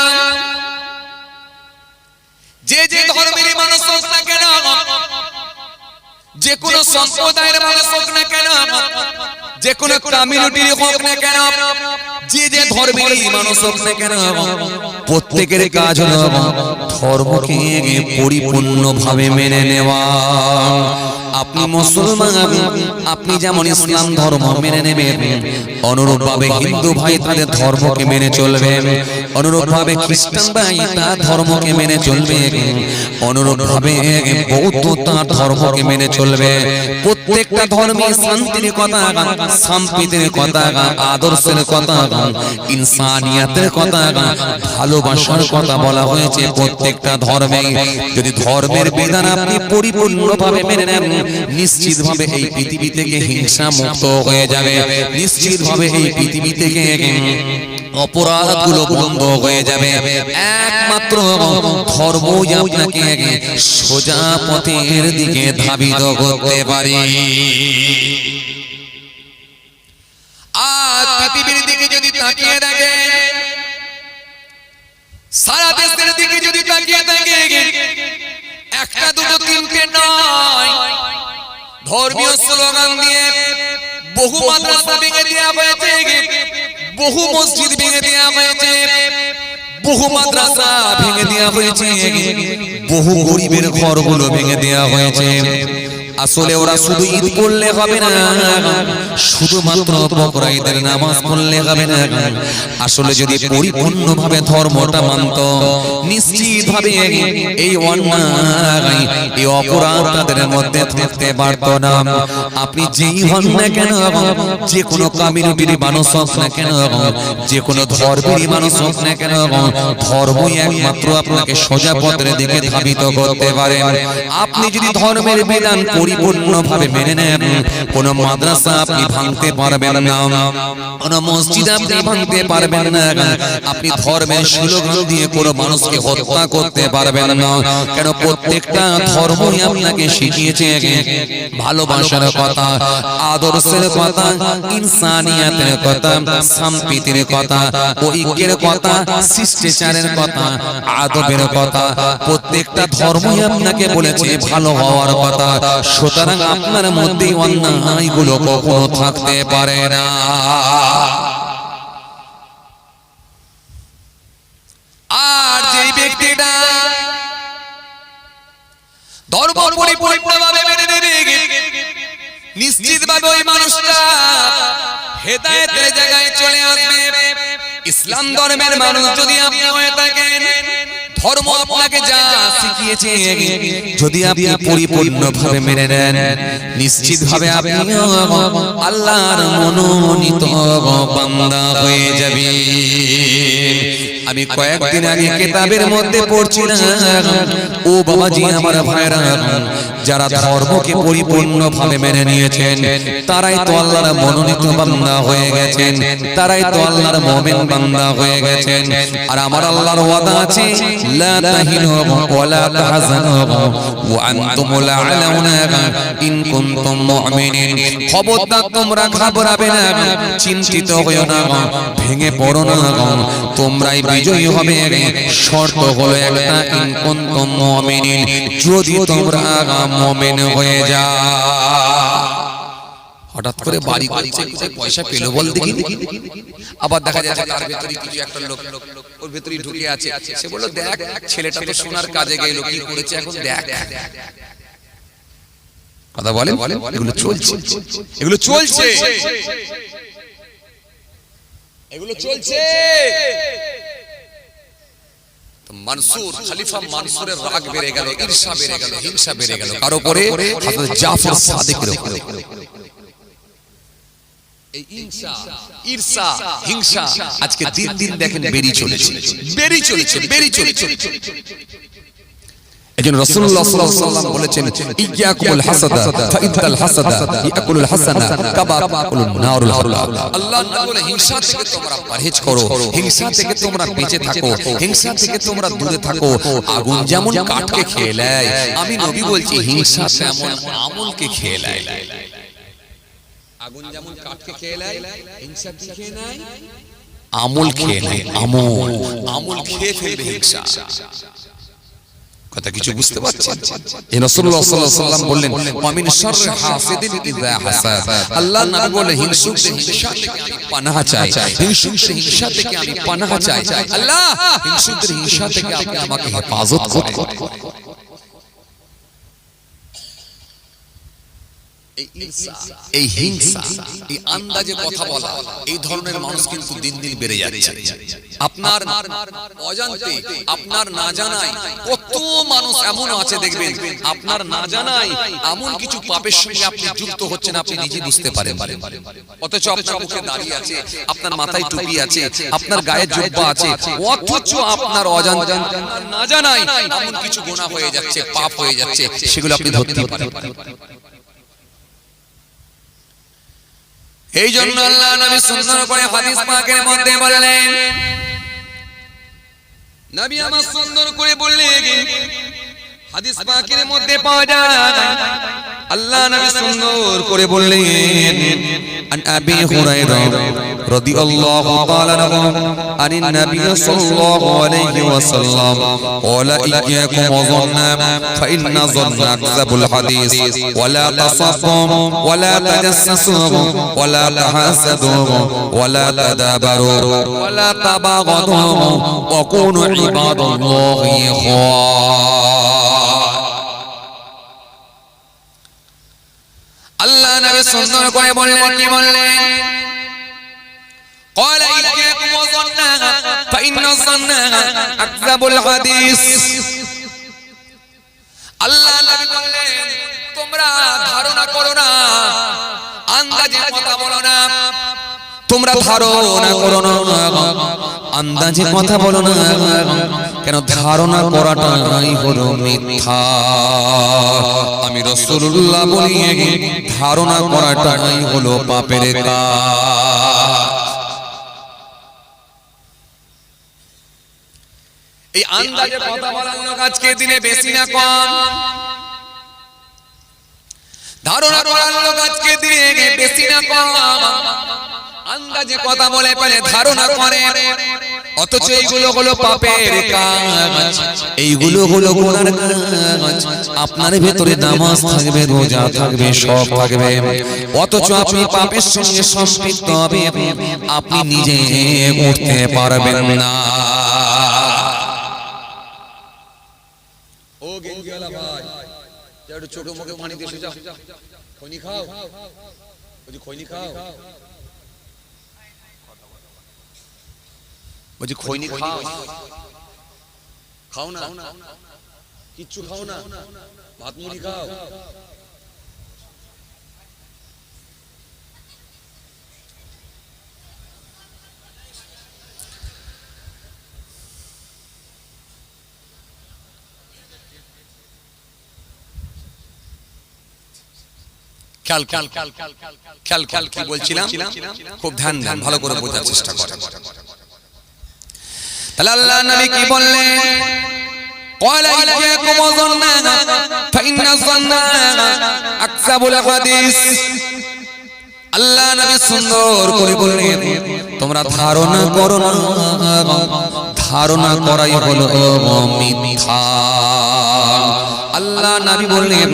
যে যে ধর্মেরই মানুষ হোক না কেন, যে কোনো সম্প্রদায়ের মানুষ হোক না কেন, যে কোনো কমিউনিটির হোক না কেন, যে যে ধর্মেরই মানুষ হোক না কেন, প্রত্যেকের কাজ হলো ধর্মকে পরিপূর্ণভাবে মেনে নেওয়া। আপনি মুসলমান, আপনি যেমন ইসলাম ধর্ম মেনে নেবেন, অনুরূপভাবে হিন্দু ভাই তাদের ধর্মকে মেনে চলবে, অনুরূপভাবে খ্রিস্টান ভাই তার ধর্মকে মেনে চলবে, অনুরূপভাবে বৌদ্ধ তার ধর্মকে মেনে চলবে। প্রত্যেকটা ধর্মে শান্তির কথা, সম্প্রীতির কথা, আদর্শের কথা, ইনসানিয়াতের কথা, ভালোবাসার কথা বলা হয়েছে প্রত্যেকটা ধর্মে। যদি ধর্মের বিধান আপনি পরিপূর্ণভাবে মেনে নেন, নিশ্চিতভাবে এই পৃথিবী থেকে হিংসা মুক্ত হয়ে যাবে, নিশ্চিতভাবে এই পৃথিবী থেকে অপরাধগুলো বন্ধ হয়ে যাবে। একমাত্র ধর্মই আপনাকে সোজা পথের দিকে ধাবিত করতে পারে। আর পৃথিবীর দিকে যদি তাকিয়ে দেখেন, সারা দেশের দিকে যদি তাকিয়ে দেখেন, একটা দুটো তিনটে নয়, ধর্মীয় স্লোগান দিয়ে বহু মাদ্রাসা ভেঙে দেওয়া হয়েছে, বহু মসজিদ ভেঙে দেওয়া হয়েছে, বহু মাদ্রাসা ভেঙে দেওয়া হয়েছে, বহু গরিবের ঘরগুলো ভেঙে দেওয়া হয়েছে। আসলে ওরা শুধু ঈদ করলে হবে না, শুধুমাত্র বকরা ঈদের নামাজ পড়লে হবে না। আসলে যদি পরিপূর্ণভাবে ধর্মটা মানত, নিশ্চিতভাবে এই অন্যায়, এই অপরাধ তাদের মধ্যে থাকতে পারত না। আপনি যেই হন না কেন, যে কোনো কমিউনিটির মানুষ হোক না কেন, যে কোনো ধর্মেরই মানুষ হোক না কেন, ধর্মই একমাত্র আপনাকে সোজা পথের দিকে ধাবিত করতে পারে। আপনি যদি ধর্মের বিধান পরিপূর্ণভাবে মেনে নেন, কোন মাদ্রাসা আপনি ভাঙতে পারবেন না, কোন মসজিদ আপনি ভাঙতে পারবেন না, আপনি ধর্মের স্লোগান দিয়ে কোন মানুষকে হত্যা করতে পারবেন না। কেন? প্রত্যেকটা ধর্মই আপনাকে শিখিয়েছে ভালোবাসার কথা, আদর্শের কথা, ইনসানিয়াতের কথা, সম্প্রীতির কথা, ঐক্যের কথা, শিষ্টাচারের কথা, আদবের কথা। প্রত্যেকটা ধর্মই আপনাকে বলেছে ভালো হওয়ার কথা। সুতরাং আপনার মধ্যে অন্যায়গুলো কখনো থাকতে পারে না। আর যেই ব্যক্তিটা ধর্ম পরিপূর্ণভাবে মেনে নেবে, নিশ্চিতভাবে ওই মানুষটা হেদায়েতের জায়গায় চলে আসবে। ইসলাম ধর্মের মানুষ যদি আপনি হয়ে থাকেন, ধর্ম আপনাকে যা শিখিয়েছে যদি আপনি পরিপূর্ণভাবে মেনে নেন, নিশ্চিতভাবে আপনি আল্লাহর মনোনীত বান্দা হয়ে যাবেন। আমি কয়েকদিন আগে কিতাবের মধ্যে পড়ছিলাম, ও বাবাজি আমার ভাইরা, যারা ধর্মকে পরিপূর্ণভাবে মেনে নিয়েছেন তারাই তো আল্লাহর মনোনীত বান্দা হয়ে গেছেন, তারাই তো আল্লাহর মুমিন বান্দা হয়ে গেছেন। আর আমার আল্লাহর ওয়াদা আছে, লা তাহিনু ওয়া লা তাহজানু ওয়া আনতুমুল আ'লাউনা ইন কুনতুম মুমিনিন। খবরদার তোমরা ঘাবড়াবে না, চিন্তিত হয়ো না, ভেঙে পড়ো না, তোমরাই বিজয়ী হবে। শর্ত হলো একটা, ইন কুনতুম মুমিনিন, যদি তোমরা মুমিন হয়ে যাও। হঠাৎ করে বাড়ি করছে, পয়সা পেলো বল দেখি, আবার দেখা যাচ্ছে তার ভেতরে কিছু একটা লোক ওর ভেতরে ঢুকে আছে। সে বলল, দেখ ছেলেটা তো সোনার কাজে গেল, কি করেছে এখন দেখ। কথা বলেন, এগুলো চলছে, এগুলো চলছে, এগুলো চলছে। মানসুর খলিফা মানসুরের রাগ বেড়ে গেল, ঈর্ষা বেড়ে গেল, হিংসা বেড়ে গেল কার উপরে? হযরত জাফর সাদিকের উপরে। এই ঈর্ষা হিংসা আজকে দিন দিন দেখেন বেড়ে চলেছে, বেড়ে চলেছে, বেড়ে চলেছে। এজন্য রাসূলুল্লাহ সাল্লাল্লাহু আলাইহি ওয়াসাল্লাম বলেছেন, ইয়্যাকুল হাসাদা ফাইনাল হাসাদা ইয়াকুলুল হাসানা কামা তাকুলুন নারুল হারলা। আল্লাহ বলে, হিংসা থেকে তোমরা পরহেজ করো, হিংসা থেকে তোমরা বেঁচে থাকো, হিংসা থেকে তোমরা দূরে থাকো। আগুন যেমন কাঠকে খেয়ে নেয়, আমি নবী বলছি হিংসা তেমন আমলকে খেয়ে নেয়। আগুন যেমন কাঠকে খেয়ে নেয়, হিংসা কি খেয়ে নেয়? আমল খেয়ে নেয়, আমল, আমল খেয়ে ফেলবে হিংসা। কথা কিছু বুঝতে পারছেন? এই রাসূলুল্লাহ সাল্লাল্লাহু আলাইহি ওয়াসাল্লাম বললেন, ওয়া মিন শাররি হাসিদিন ইযা হাসাদ। আল্লাহ নবী বলে, হিংসুক থেকে হিংসা থেকে আমি পানাহ চাই, হিংসুক থেকে হিংসা থেকে আমি পানাহ চাই। আল্লাহ হিংসুকদের হিংসা থেকে আপনি আমাকে হেফাজত করুন। এই হিংসা, এই আন্দাজে কথা বলা, এই ধরনের মানুষ কিন্তু দিন দিন বেড়ে যাচ্ছে। আপনার অজান্তে, আপনার না জানায় কত মানুষ এমন আছে দেখবেন, আপনার না জানায় এমন কিছু পাপের সঙ্গে আপনি যুক্ত হচ্ছেন, আপনি নিজে বুঝতে পারেন। অথচ আপনার মুখে দাড়ি আছে, আপনার মাথায় টুপি আছে, আপনার গায়ে জুব্বা আছে, অথচ আপনার অজান্তে, না জানায় এমন কিছু গুনাহ হয়ে যাচ্ছে, পাপ হয়ে যাচ্ছে, সেগুলো আপনি ধরতে পারেন। এই জন্য আল্লাহ নবী সুন্দর করে হাদিস পাকের মধ্যে বললেন, নবী আমার সুন্দর করে বললেন, হাদিস পাকের মধ্যে পাওয়া যায়, আল্লাহ নবী সুন্দর করে বললেন, আন আবি হুরায়রা রাদিয়াল্লাহু তাআলা আনহু আনিন নবী সাল্লাল্লাহু আলাইহি ওয়াসাল্লাম ক্বালা ইয়্যাকুম ওয়াযন্না ফাইন্না যন্না আকযাবুল হাদিস ওয়ালা তাসাফফু ওয়ালা তাজাসসু ওয়ালা তাহাসাদু ওয়ালা তাদাবারু ওয়ালা তাবাগাদু ওয়া কুনু ইবাদাল্লাহি ইখওয়ান। আল্লাহ নবী সুন্দর করে বললেন, কি বললেন? قال إياكم وظن فإن الظن أكذب الحديث। আল্লাহ নবী বললেন, তোমরা ধারণা করো না, আন্দাজে কথা বলো না, তোমরা ধারণা করো না, আন্দাজে কথা বলো না, কেন ধারণা করাটাই হলো মিথ্যা। আমি রাসূলুল্লাহ বলি, ধারণা করাটাই হলো পাপের কাজ। এই আন্দাজে কথা বলার লোক আজকে দিনে বেশি না কম? ধারণা করার লোক আজকে দিনে বেশি না কম? আন্দাজে কথা বলে বলে ধারণা করে, অথচ এইগুলো হলো পাপের কাজ, এইগুলো হলো গুনার কাজ। আপনার ভেতরে নামাজ থাকবে, রোজা থাকবে, সব থাকবে, অথচ আপনি পাপের সঙ্গে সম্পৃক্ত হবে, আপনি নিজে উঠতে পারবেন না। ও গেঞ্জিওয়ালা ভাই, একটু ছোট মুখে পানি দিয়ে যাও, খৈনি খাও, বলছি খৈনি খাও, বলছি খৈনি খাও, খাও না, কিচ্ছু খাও না, ভাত মুড়ি খাও। খেয়াল কি বলছিলাম, খুব ধ্যান ধ্যান ভালো করে বোঝার চেষ্টা করেন। তাহলে আল্লাহ নবী কি বললেন? قال إياكم وظن فإن الظن أكذب الحديث। আল্লাহ নবী সুন্দর করে বললেন, তোমরা ধারণা করো না, ধারণা করাই হলো মিথ্যা। আল্লাহ নবী বললেন,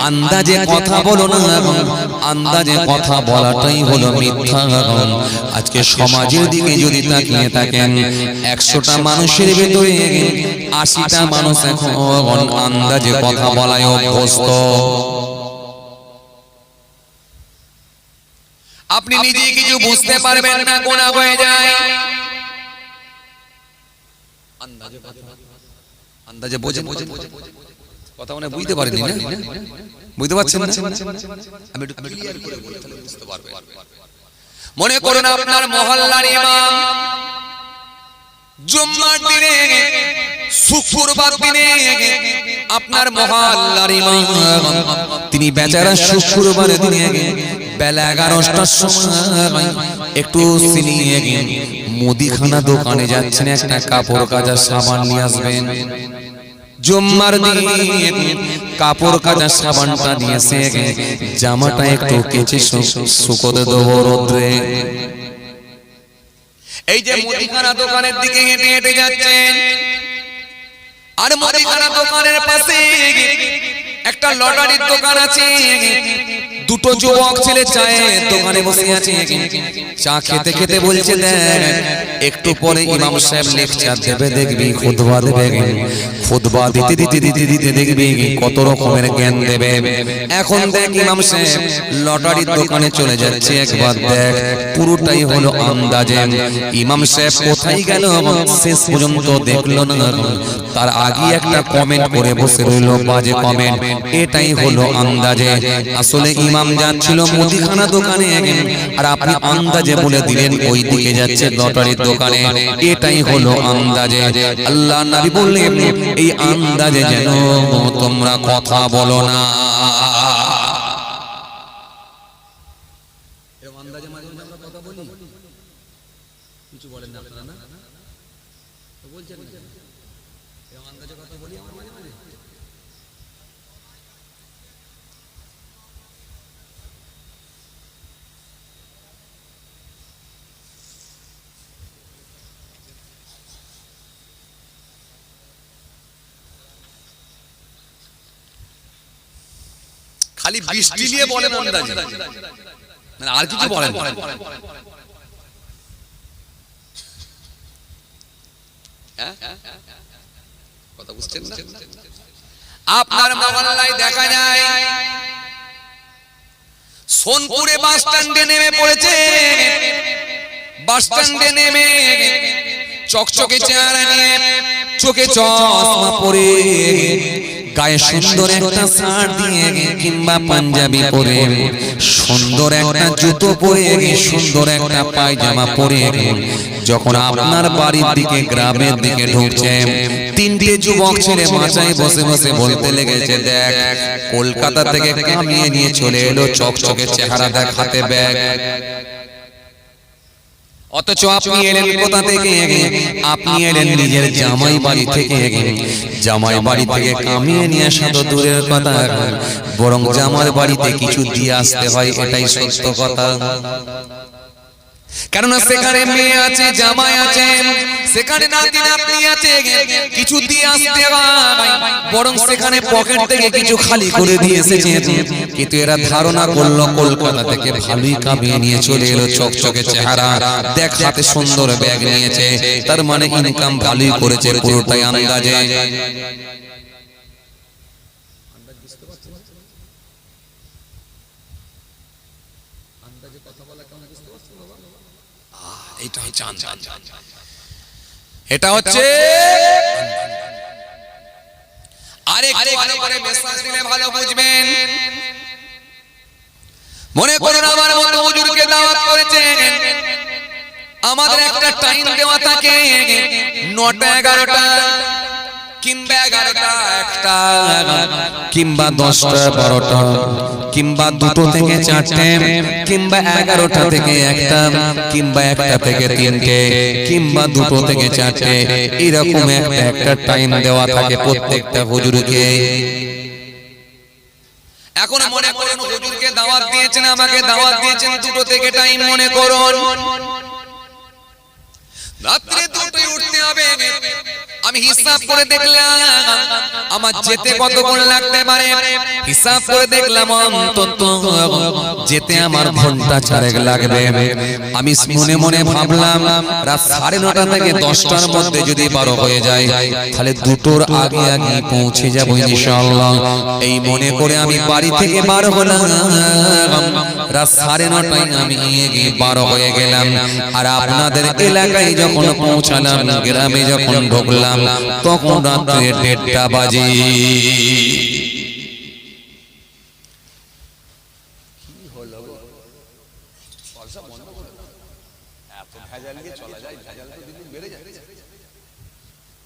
আন্দাজে কথা বলো না, আন্দাজে কথা বলাটাই হলো মিথ্যা। আজকে সমাজের দিকে যদি তাকিয়ে থাকেন, 100টা মানুষের ভিতরে 80টা মানুষ এখন আন্দাজে কথা বলায় অভ্যস্ত। আপনি নিজে কিছু বুঝতে পারবেন না, গুনাহ হয়ে যায়। আন্দাজে বোঝেন কথা, মানে বুঝতে পারেনি না, বুঝতে পারছেন না? আমি একটু ক্লিয়ার করে বলি, তাহলে বুঝতে পারবেন। মনে করুন আপনার মহল্লার ইমাম জুম্মার দিনে, শুক্রবার দিনে আপনার মহল্লার ইমাম তিনি বেচারা শুক্রবার দিনে বেলা 11টার সময় একটু মুদিখানা দোকানে যাচ্ছেন, একটা কাপড় কাচার সাবান নিয়ে আসবেন। জুম্মার দিন কাপড় কাচার সাবানটা নিয়েছে, জামাটা একটু কেচে শুকোতে দেবো রোদ্রে। এই যে মুদিখানা দোকানের দিকে হেঁটে হেঁটে যাচ্ছেন, আর মুদিখানা দোকানের পাশে একটা লটারির দোকান আছে, দুটো যুবক ছেলে চায়ের দোকানে বসে আছে, চা খেতে খেতে বলছে, দেখ একটু পরে ইমাম সাহেব লেকচার দেবে, দেখবি খুতবা দেবে, খুতবা দিতে দিতে দিতে দিতে দেখবি কত রকমের জ্ঞান দেবে। এখন দেখ ইমাম সাহেব লটারির দোকানে চলে যাচ্ছে, একবার দেখ পুরোটাই হলো আন্দাজে। ইমাম সাহেব কোথায় গেল শেষ পর্যন্ত দেখলো না, তার আগে একটা কমেন্ট করে বসে রইল, বাজে কমেন্ট। এটাই হলো আন্দাজে। আসলে ইমাম যাচ্ছিল মুদিখানা দোকানে, আর আপনি আন্দাজে বলে দিলেন ওই দিকে যাচ্ছে লটারির দোকানে। এটাই হলো আন্দাজে। আল্লাহ নবী বললেন এই আন্দাজে যেন তোমরা কথা বলো না। আন্দাজে মাঝে মাঝে আমরা কথা বলি, কিছু বলেন না আপনারা, না তো বলছেন না, আন্দাজে কথা বলি আমরা মাঝে মাঝে। খালি বৃষ্টি নিয়ে বলেন আন্দাজে, মানে আর কিছু বলেন। কথা বুঝছেন না? আপনার মহল্লায় দেখা যায় সোনপুরে বাস স্ট্যান্ডে নেমে পড়েছে, বাস স্ট্যান্ডে নেমে চকচকে চেহারা নিয়ে, চোখে চশমা পরে, গায়ে সুন্দর একটা শার্ট দিয়ে কিংবা পাঞ্জাবি পরে, সুন্দর একটা জুতো পরে, সুন্দর একটা পায়জামা পরে যখন আপনার বাড়ির দিকে গ্রামের দিকে ঢুকছে, তিনটে যুবক ছেলে মাচায় বসে বসে বলতে লেগেছে, দেখ কলকাতা থেকে কামিয়ে নিয়ে চলে এলো চকচকে চেহারা দেখাতে ব্যাগ। অথচ আপনি এলেন কোথা থেকে? আপনি এলেন নিজের জামাই বাড়ি থেকে। জামাই বাড়ি থেকে কামিয়ে নিয়ে আসা তো দূরের কথা, বরং জামাই বাড়িতে কিছু দিয়ে আসতে হয়, এটাই সত্য কথা। কেননা সেখানে মেয়ে আছে, জামাই আছে, সেখানে নাতি নাতনি আছে, কিছু দিয়ে আসতে হয়, বরং সেখানে পকেট থেকে কিছু খালি করে দিয়ে এসেছে। কিন্তু এরা ধারণা করলো কলকাতা থেকে ভালোই কামিয়ে নিয়ে চলে এলো চকচকে চেহারা, দেখ হাতে সুন্দর ব্যাগ নিয়েছে, তার মানে ইনকাম ভালোই করেছে, পুরোটাই আন্দাজে। এটা হচ্ছে আন্দাজ, এটা হচ্ছে আরেকটু ভালো করে মেসেজ দিলে ভালো বুঝবেন। মনে করুন আমার মতো হুজুরকে দাওয়াত করেছেন, আমাদের একটা টাইম দেওয়া থাকে 9টা 11টা কিংবা 11টা 1টা কিংবা 10টা 12টা কিংবা 2টো থেকে 4টে কিংবা 11টা থেকে 1টা কিংবা 1টা থেকে 3টে কিংবা 2টো থেকে 4টে, এরকম একটা টাইম দেওয়া থাকে প্রত্যেকটা হুজুরকে। এখন মনে করুন হুজুরকে দাওয়াত দিয়েছেন, আমাকে দাওয়াত দিয়েছেন 2টো থেকে টাইম, মনে করুন রাত্রে 2টোয় উঠতে হবে। আমি হিসাব করে দেখলাম আমার যেতে কতক্ষণ লাগতে পারে, হিসাব করে দেখলাম অন্তত যেতে আমার ঘন্টা 4 লাগবে। আমি মনে মনে ভাবলাম রাত 9:30 থেকে 10টার মধ্যে যদি 12 হয়ে যায়, তাহলে 2টোর আগে আগে পৌঁছে যাব ইনশাআল্লাহ। এই মনে করে আমি বাড়ি থেকে 12 হলাম, রাত 9:30টায় আমি 12 হয়ে গেলাম। আর আপনাদের এলাকায় যখন পৌঁছালাম, গ্রামে যখন ঢুকলাম, তখন রাত্রে 1:30 বাজে।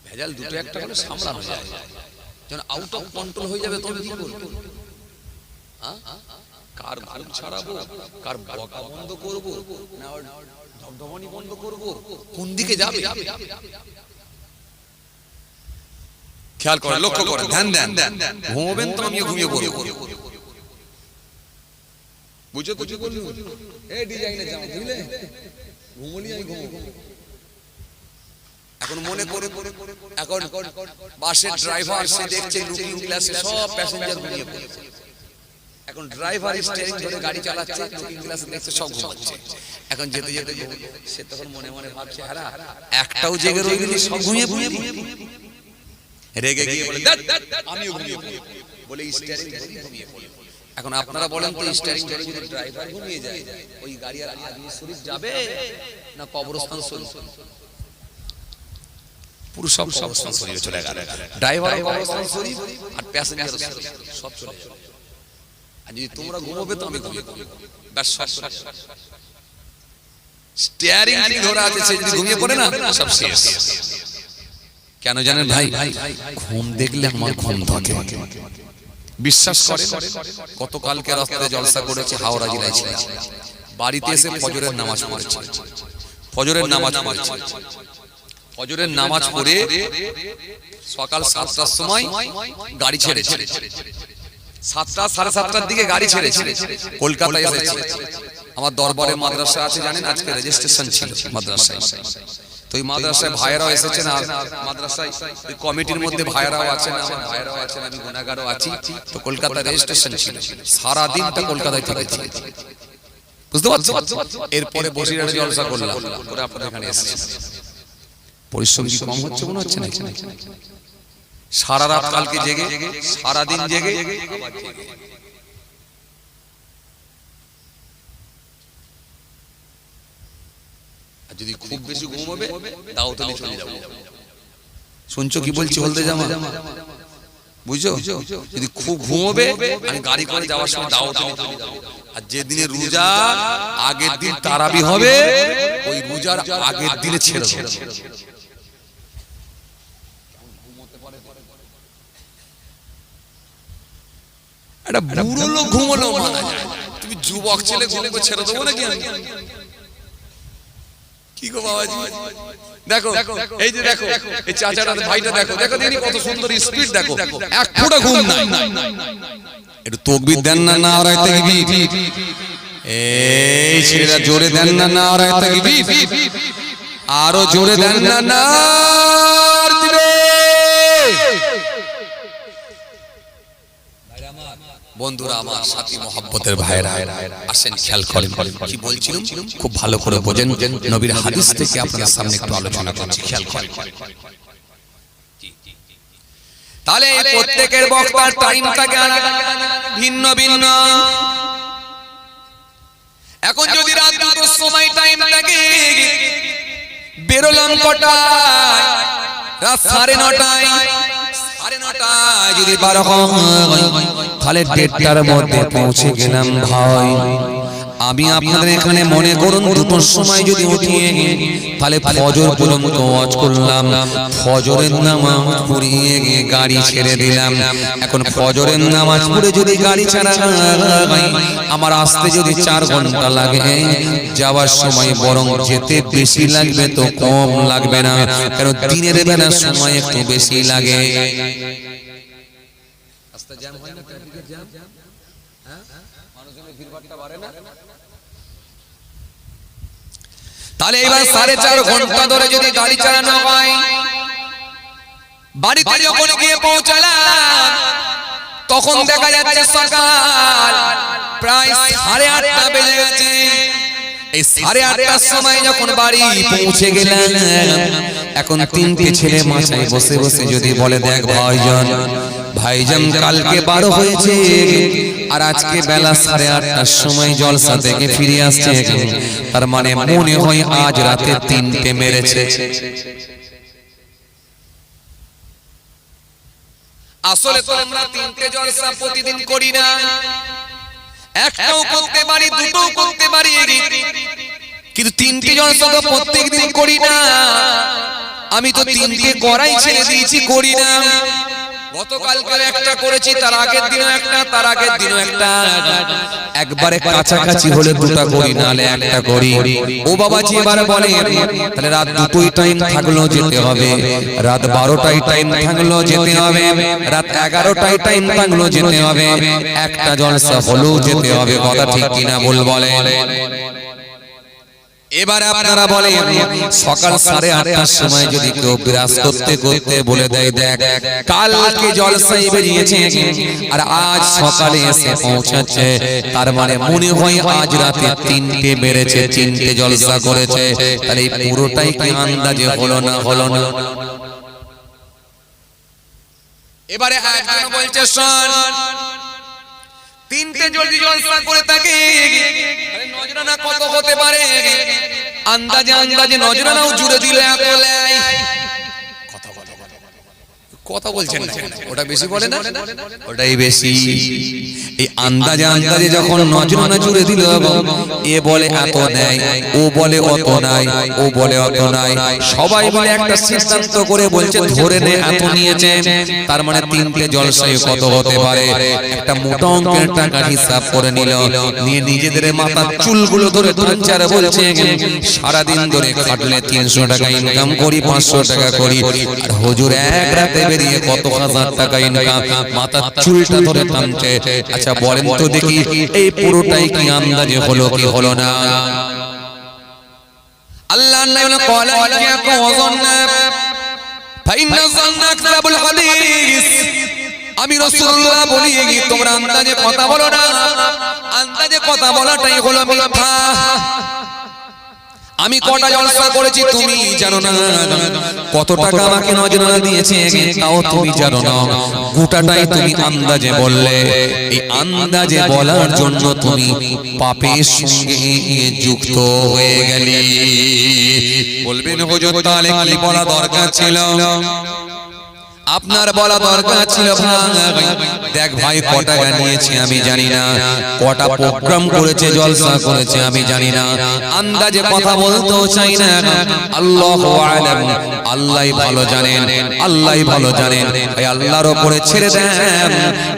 ভেজাল দুটো একটা করে সামলানো যায়, যখন আউট অফ কন্ট্রোল হয়ে যাবে তখন কি করব? কার ঘুম ছাড়াবো, কার বকা বন্ধ করব, না ধবধবানি বন্ধ করব, কোন দিকে যাবে? খেয়াল করেন, লক্ষ্য করেন, ধ্যান দেন। ঘুমাবেন তো আমি ঘুমিয়ে পড়ব, বুঝো তো? এই ডিজাইনে যাও, বুঝলে? ঘুমলি আমি ঘুমবো। এখন মনে করে এখন বাসের ড্রাইভার সে দেখছে লুকিং গ্লাসে সব প্যাসেঞ্জার ঘুমিয়ে পড়েছে, এখন ড্রাইভার স্টিয়ারিং ধরে গাড়ি চালাচ্ছে, লুকিং গ্লাসে দেখছে সব ঘুমাচ্ছে। এখন যেতে যেতে সে তখন মনে মনে ভাবছে, হারা একটাও জেগে রইলি, সব ঘুমিয়ে পড়লি। রেগে গিয়ে বলে আমিও ঘুমিয়ে পড়ি, বলে স্টিয়ারিং ধরে ঘুমিয়ে পড়ি। এখন আপনারা বলেন তো স্টিয়ারিং ধরে যদি ড্রাইভার ঘুমিয়ে যায়, ওই গাড়ি আর আজমি শরীফ যাবে না কবরস্থান শরীফ? পুরো সব কবরস্থান শরীফে চলে গেল। ড্রাইভার কবরস্থান শরীফ আর প্যাসেঞ্জার সব চলে গেল। আর যদি তোমরা ঘুমোবে তো আমি ঘুমিয়ে পড়ব, ব্যাস সব স্টিয়ারিং যিনি ধরে আছে সে যদি ঘুমিয়ে পড়ে না, সব শেষ। কেন জানেন ভাই? ঘুম দেখলে আমার ঘুম ধরে। বিশ্বাস করেন, গতকালকে রাস্তায় জলসা করেছে, হাওড়া জেলায় ছিলাম। বাড়িতে এসে ফজরের নামাজ পড়েছি, ফজরের নামাজ পড়েছি। ফজরের নামাজ পড়ে সকাল 7টার সময় গাড়ি ছেড়েছে, 7টা সাড়ে 7টার দিকে গাড়ি ছেড়েছে, কলকাতায় এসেছে। আমার দরবারে মাদ্রাসা আছে জানেন, আজকে রেজিস্ট্রেশন ছিল মাদ্রাসায়। তো এই মাদ্রাসায় ভাইরাও এসেছেন, আর মাদ্রাসায় কমিটির মধ্যে ভাইরাও আছেন, আমার ভাইরাও আছেন, আমি গুনাহগারও আছি। তো কলকাতায় রেজিস্ট্রেশন ছিল, সারা দিনটা কলকাতায় থেকেছি, বুঝতে পারছেন? এরপরে বসিরহাটে জলসা করলাম, করে আপনাদের এখানে এসেছি। পরিশ্রম কি কম হচ্ছে মনে হচ্ছে না? সারা রাত কালকে জেগে, সারা দিন জেগে, আর যদি খুব বেশি ঘুম হবে দাওয়াতে চলে যাবো। শুনছো কি বলছি? হলদে জামা বুঝছো? যদি খুব ঘুম হবে আমি গাড়ি করে যাওয়ার সময় দাওয়াতে চলে যাবো। আর যেদিনে রোজা আগের দিন তারাবি হবে, ওই রোজার আগের দিনে ছেড়ে দেবো। একটা বুড়ো লোক ঘুমানো মানা যায়, তুমি যুবক ছেলে ঘুমকে ছেড়ে দেবো নাকি আমি? কি গো বাবাজি, দেখো এই যে দেখো এই চাচাটা ভাইটা দেখো, দেখো দেখি কত সুন্দর স্পিড, দেখো এক ফোঁটা ঘুম নাই। একটু তাকবীর দেন না, নারায়ে তাকবীর। এই ছেলেরা জোরে দেন না, নারায়ে তাকবীর। আরো জোরে দেন না, নারায়ে তাকবীর। বন্ধুরা আমার, সাথী মহব্বতের ভাইরা আসেন, খেয়াল করেন কি বলছিলাম, খুব ভালো করে বোঝেন। নবীর হাদিস থেকে আপনাদের সামনে একটু আলোচনা করছি, খেয়াল করেন। তাহলে প্রত্যেকের বক্তার টাইমটাকে ভিন্ন ভিন্ন। এখন যদি রাত 2টার সময় টাইমটাকে বেরোলাম কটায়? রাত 9:30। 9:30 যদি 12 হয় তাহলে 1:30টার মধ্যে পৌঁছে গেলাম। ভাই আমি আপনাদের এখানে মনে করুন 2টোর সময় যদি উঠিয়ে তাহলে ফজর পর্যন্ত ওয়াজ করলাম, ফজরের নামাজ পড়িয়ে গাড়ি ছেড়ে দিলাম। এখন ফজরের নামাজ পড়ে যদি গাড়ি ছাড়া হয়, আমার আসতে যদি 4 ঘন্টা লাগে, যাওয়ার সময় বরং যেতে বেশি লাগবে তো কম লাগবে না, কারণ দিনের বেলা সময় একটু বেশি লাগে। রাস্তা জ্যাম হয় না, ট্রাফিকের জ্যাম, হ্যাঁ মানুষজনের ভিড়ভাট্টা বাড়ে না? তাহলে এবার 4.5 ঘন্টা ধরে যদি গাড়ি চালানো হয়, বাড়িতে যখন গিয়ে পৌঁছালাম তখন দেখা যাচ্ছে সকাল প্রায় 8:30 বেজে গেছে। এই 8:30টার সময় যখন বাড়ি পৌঁছে গেলাম, এখন 3টে ছেলে মাথায় বসে বসে যদি বলে, দেখ ভাইজান কালকে 12 হয়েছে আর আজকে বেলা 8:30টার সময় জলসা থেকে ফিরে আসছে, তার মানে মনে হয় আজ রাতে 3টে মেরেছে। আসলে তো আমরা 3টে জলসা প্রতিদিন করি না, একটাও করতে পারি, দুটোও করতে পারি, কিন্তু 3টে জলসা তো প্রত্যেকদিন করি না। আমি তো 3টে করাই ছেড়ে দিয়েছি, করি না। গতকালকার একটা করেছি, তার আগের দিনও একটা, তার আগের দিনও একটা। একবারে কাছাকাছি হলে 2টা করি, নালে একটা করি। ও বাবাজি এবার বলে, তাহলে রাত 2টোই টাইম থাকলো যেতে হবে, রাত 12টাই টাইম থাকলো যেতে হবে, রাত 11টাই টাইম থাকলো যেতে হবে, একটা জলসা হলেও যেতে হবে। কথা ঠিক কিনা বল বলে? এবারে আপনারা বলেন সকাল 8:30টার সময় যদি কেউ বিরাজ করতে করতে বলে দেয় দেখ কালকে জলসাই বেরিয়েছে আর আজ সকালে এসে পৌঁছাচ্ছে, তার মানে মনে হয় আজ রাতে 3টে বেড়েছে, 3টে জলসা করেছে, তাহলে এই পুরোটাই কি আন্দাজে হলো না? হলো না? এবারে একজন বলছে শোন 3টে যদি জলসা করে থাকে তাহলে নজরানা কত হতে পারে? আন্দাজে আন্দাজে নজরানাও জুড়ে দিলে আকলে কথা বলছেন না, ওটা বেশি বলে না, ওটাই বেশি। এই আন্দাজে আন্দাজে যখন নজরানা জুড়ে দিল, এ বলে এত নেয়, ও বলে অত নাই, ও বলে অত নাই, সবাই মিলে একটা সিদ্ধান্ত করে বলছে ধরে নে এত নিয়েছে, তার মানে 3টে জলসায় কত হতে পারে? একটা মোটা অঙ্কের টাকা হিসাব করে নিল, নিয়ে নিজেদের মাথার চুলগুলো ধরে টানচার বলছে সারাদিন ধরে খাটলে 300 টাকা ইনকাম করি, 500 টাকা করি, আর হুজুর এক রাতে বেরিয়ে কত হাজার টাকা ইনকাম, মাথার চুলটা ধরে টানছে। আচ্ছা বলেন তো দেখি এই পুরোটাই কি আন্দাজে হলো কি হলো না? আল্লাহর নামে ক্বালা ইয়াকুম ওয়াযান্না ফাইন্না যান্না আকযাবুল হাদিস। আমি রাসূলুল্লাহ বলি তোমরা আন্দাজে কথা বলো না, আন্দাজে কথা বলাটাই হলো মিথ্যা। আমি কটা জলসা করেছি তুমি জানো না, কত টাকা আমাকে নজরানা দিয়েছে তাও তুমি জানো না, গোটাটাই তুমি আন্দাজে বললে। এই আন্দাজে বলার জন্য তুমি পাপের সঙ্গে যুক্ত হয়ে গেলে। বলবেন হুজুর তাহলে কি বলা দরকার ছিল? আপনার বলা দরকার ছিল ভাই দেখ ভাই কটা গান নিয়েছি আমি জানি না, কটা প্রোগ্রাম করেছে জলসা করেছে আমি জানি না, আন্দাজে কথা বলতেও চাই না। আল্লাহু আ'লাম, আল্লাহই ভালো জানেন, আল্লাহই ভালো জানেন। এই আল্লাহর উপরে ছেড়ে দেন।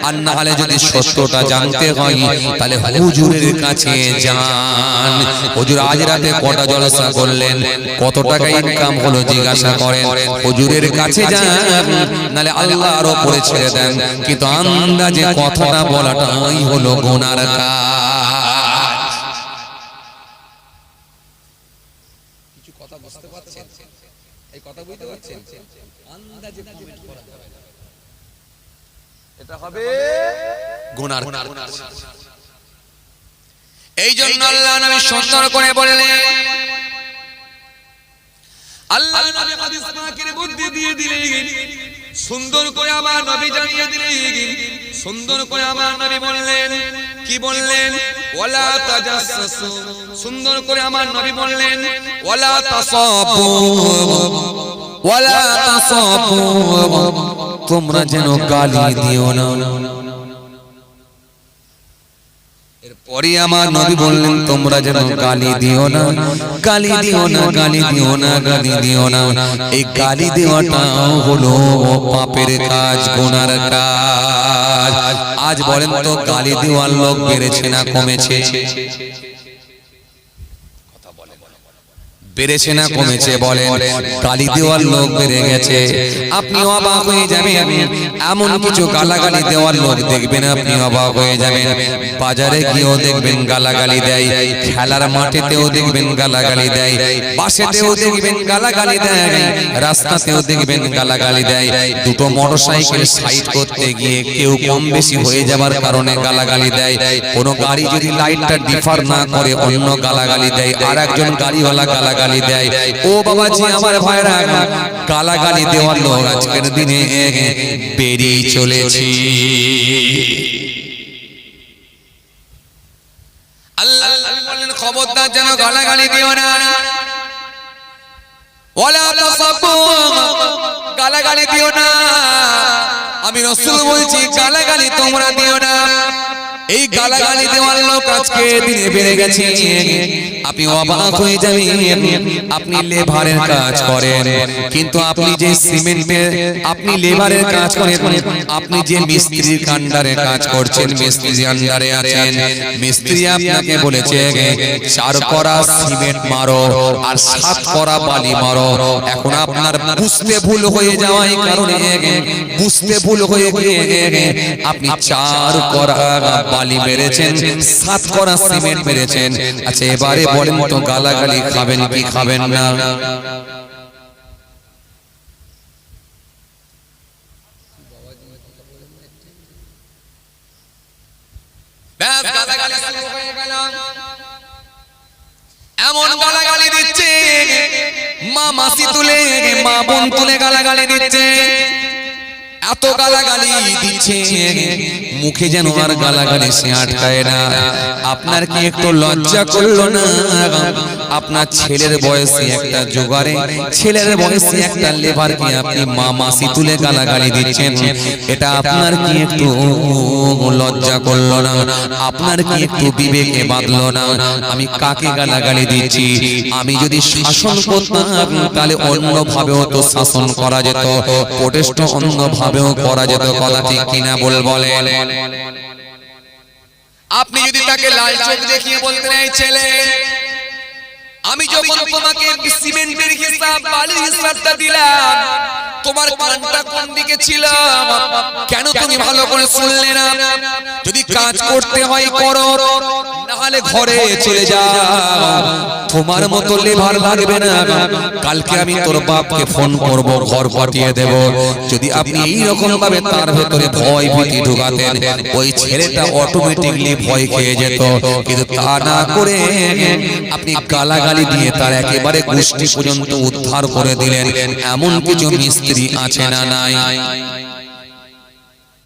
আর না হলে যদি সত্যটা জানতে হয় তাহলে হুজুরের কাছে যান। হুজুর আজ রাতে কটা জলসা করলেন, কত টাকা ইনকাম হলো জিজ্ঞাসা করেন, হুজুরের কাছে যান, নালে আল্লাহর উপরে ছেড়ে দেন। কিন্তু আন্দাজে কথাটা বলাটাই হলো গুনার কাজ। কিছু কথা বুঝতে পারছেন? এই কথা বুঝতে পারছেন? আন্দাজে কমেন্ট করা যাবে না, এটা হবে গুনার কাজ। এই জন্য আল্লাহ নবী সুন্দর করে বললেন, আল্লাহ নবী হাদিস পাকের বুদ্ধি দিয়ে দিলেন, সুন্দর করে আমার নবী জানিয়ে দিলেন, সুন্দর করে আমার নবী বললেন, কি বললেন? ওয়ালা তাজাসসু। সুন্দর করে আমার নবী বললেন ওয়ালা তাসাবু, ওয়ালা তাসাবু, তোমরা যেন গালি দিও না। পরে আমার নবী বললেন তোমরা যেন গালি দিও না, গালি দিও না, গালি দিও না, গালি দিও না। এই গালি দেওয়াটা হলো পাপের কাজ, গুনার কাজ। আজ বলেন তো গালি দেওয়ার লোক বেড়েছে না কমেছে? বেড়েছে না কমেছে? বলেন। গালি দেওয়ার লোক বেড়ে গেছে। আপনি অবাক হয়ে যাবেন, এমন কিছু গালাগালি দেওয়ার লোক দেখবেন আপনি অবাক হয়ে যাবেন। বাজারে গিয়েও দেখবেন গালাগালি দেয়, খেলার মাঠেতেও দেখবেন গালাগালি দেয়, বাসেতেও দেখবেন গালাগালি দেয়, রাস্তাতেও দেখবেন গালাগালি দেয়। দুটো মোটরসাইকেল সাইড করতে গিয়ে কেউ কম বেশি হয়ে যাবার কারণে গালাগালি দেয়। কোনো গাড়ি যদি লাইটটা ডিফার না করে অন্য গালাগালি দেয়, আর একজন গাড়িওয়ালা গালাগালি দেয়। ও বাবাজি আমার ভাইরা, গালাগালি দেওয়ার লোক আজকের দিনে বেরিয়ে চলেছে। আল্লাহ বলেন খবরদার যেন গালাগালি দিও না, ওয়ালা তাসাব্বু, গালাগালি দিও না। আমি রাসূল বলছি গালাগালি তোমরা দিও না। এই গালাগালি দেওয়ার লোক আজকে দিনে বেড়ে গেছে। আপনি অবাক হয়ে যাবেন, আপনি লেবারের কাজ করেন, কিন্তু আপনি যে সিমেন্টের, আপনি লেবারের কাজ করেন, আপনি যে মিস্ত্রির আন্ডারে কাজ করছেন, মিস্ত্রির আন্ডারে আছেন, মিস্ত্রি আপনাকে বলেছে 4 কড়া সিমেন্ট মারো আর 7 কড়া বালি মারো। এখন আপনার বুঝতে ভুল হয়ে যাওয়ার কারণে, বুঝতে ভুল হয়ে গিয়ে আপনি 4 কড়া বালি মেরেছেন, 7 কড়া সিমেন্ট মেরেছেন। আচ্ছা এবারে বলেন তো গালাগালি খাবেন কি খাবেন না? ব্যাস গালাগালি শুরু হয়ে গেল। এমন গালাগালি দিচ্ছে, মা মাসি তুলে মা বোন তুলে গালাগালি দিচ্ছে, এত গালাগালি দিচ্ছে মুখে যেন আর গালাগালি সে আটকায় না। আপনার কি একটু লজ্জা করলো না? আপনার ছেলের বয়সে একটা জোগাড়ে, ছেলের বয়সে একটা লেবারকে আপনি মা মাসি তুলে গালাগালি দিচ্ছেন, এটা আপনার কি একটু লজ্জা করলো না? আপনার কি একটু বিবেকে বাঁধলো না? আমি কাকে গালাগালি দিচ্ছি? আমি যদি শাসন করতাম তাহলে অন্যভাবেও তো শাসন করা যেত, প্রোটেস্ট অন্যভাবেও করা যেত। কথা ঠিক কিনা বলেন? আপনি যদি তাকে লাল চোখ দেখিয়ে বলতেন, এই ছেলে, আমি যখন তোমাকে সিমেন্টের হিসাব, বালির হিসাবটা দিলাম, তোমার কানটা কোন দিকে ছিল? কেন তুমি ভালো করে শুনলে না? যদি কাজ করতে হয় করো, না হলে ঘরে চলে যাও, তোমার মতো লেবার লাগবে না। কালকে আমি তোর বাপকে ফোন করব, ঘর পাঠিয়ে দেব। যদি আপনি এই রকম ভাবে তার ভেতরে ভয় ভীতি ঢুকাতেন, ওই ছেলেটা অটোমেটিকলি ভয় খেয়ে যেত। কিন্তু তা না করে আপনি গালাগালি দিয়ে তার একেবারে গোষ্ঠী পর্যন্ত উদ্ধার করে দিলেন। এমন কিছু মিস্ত্রি আছে না নাই?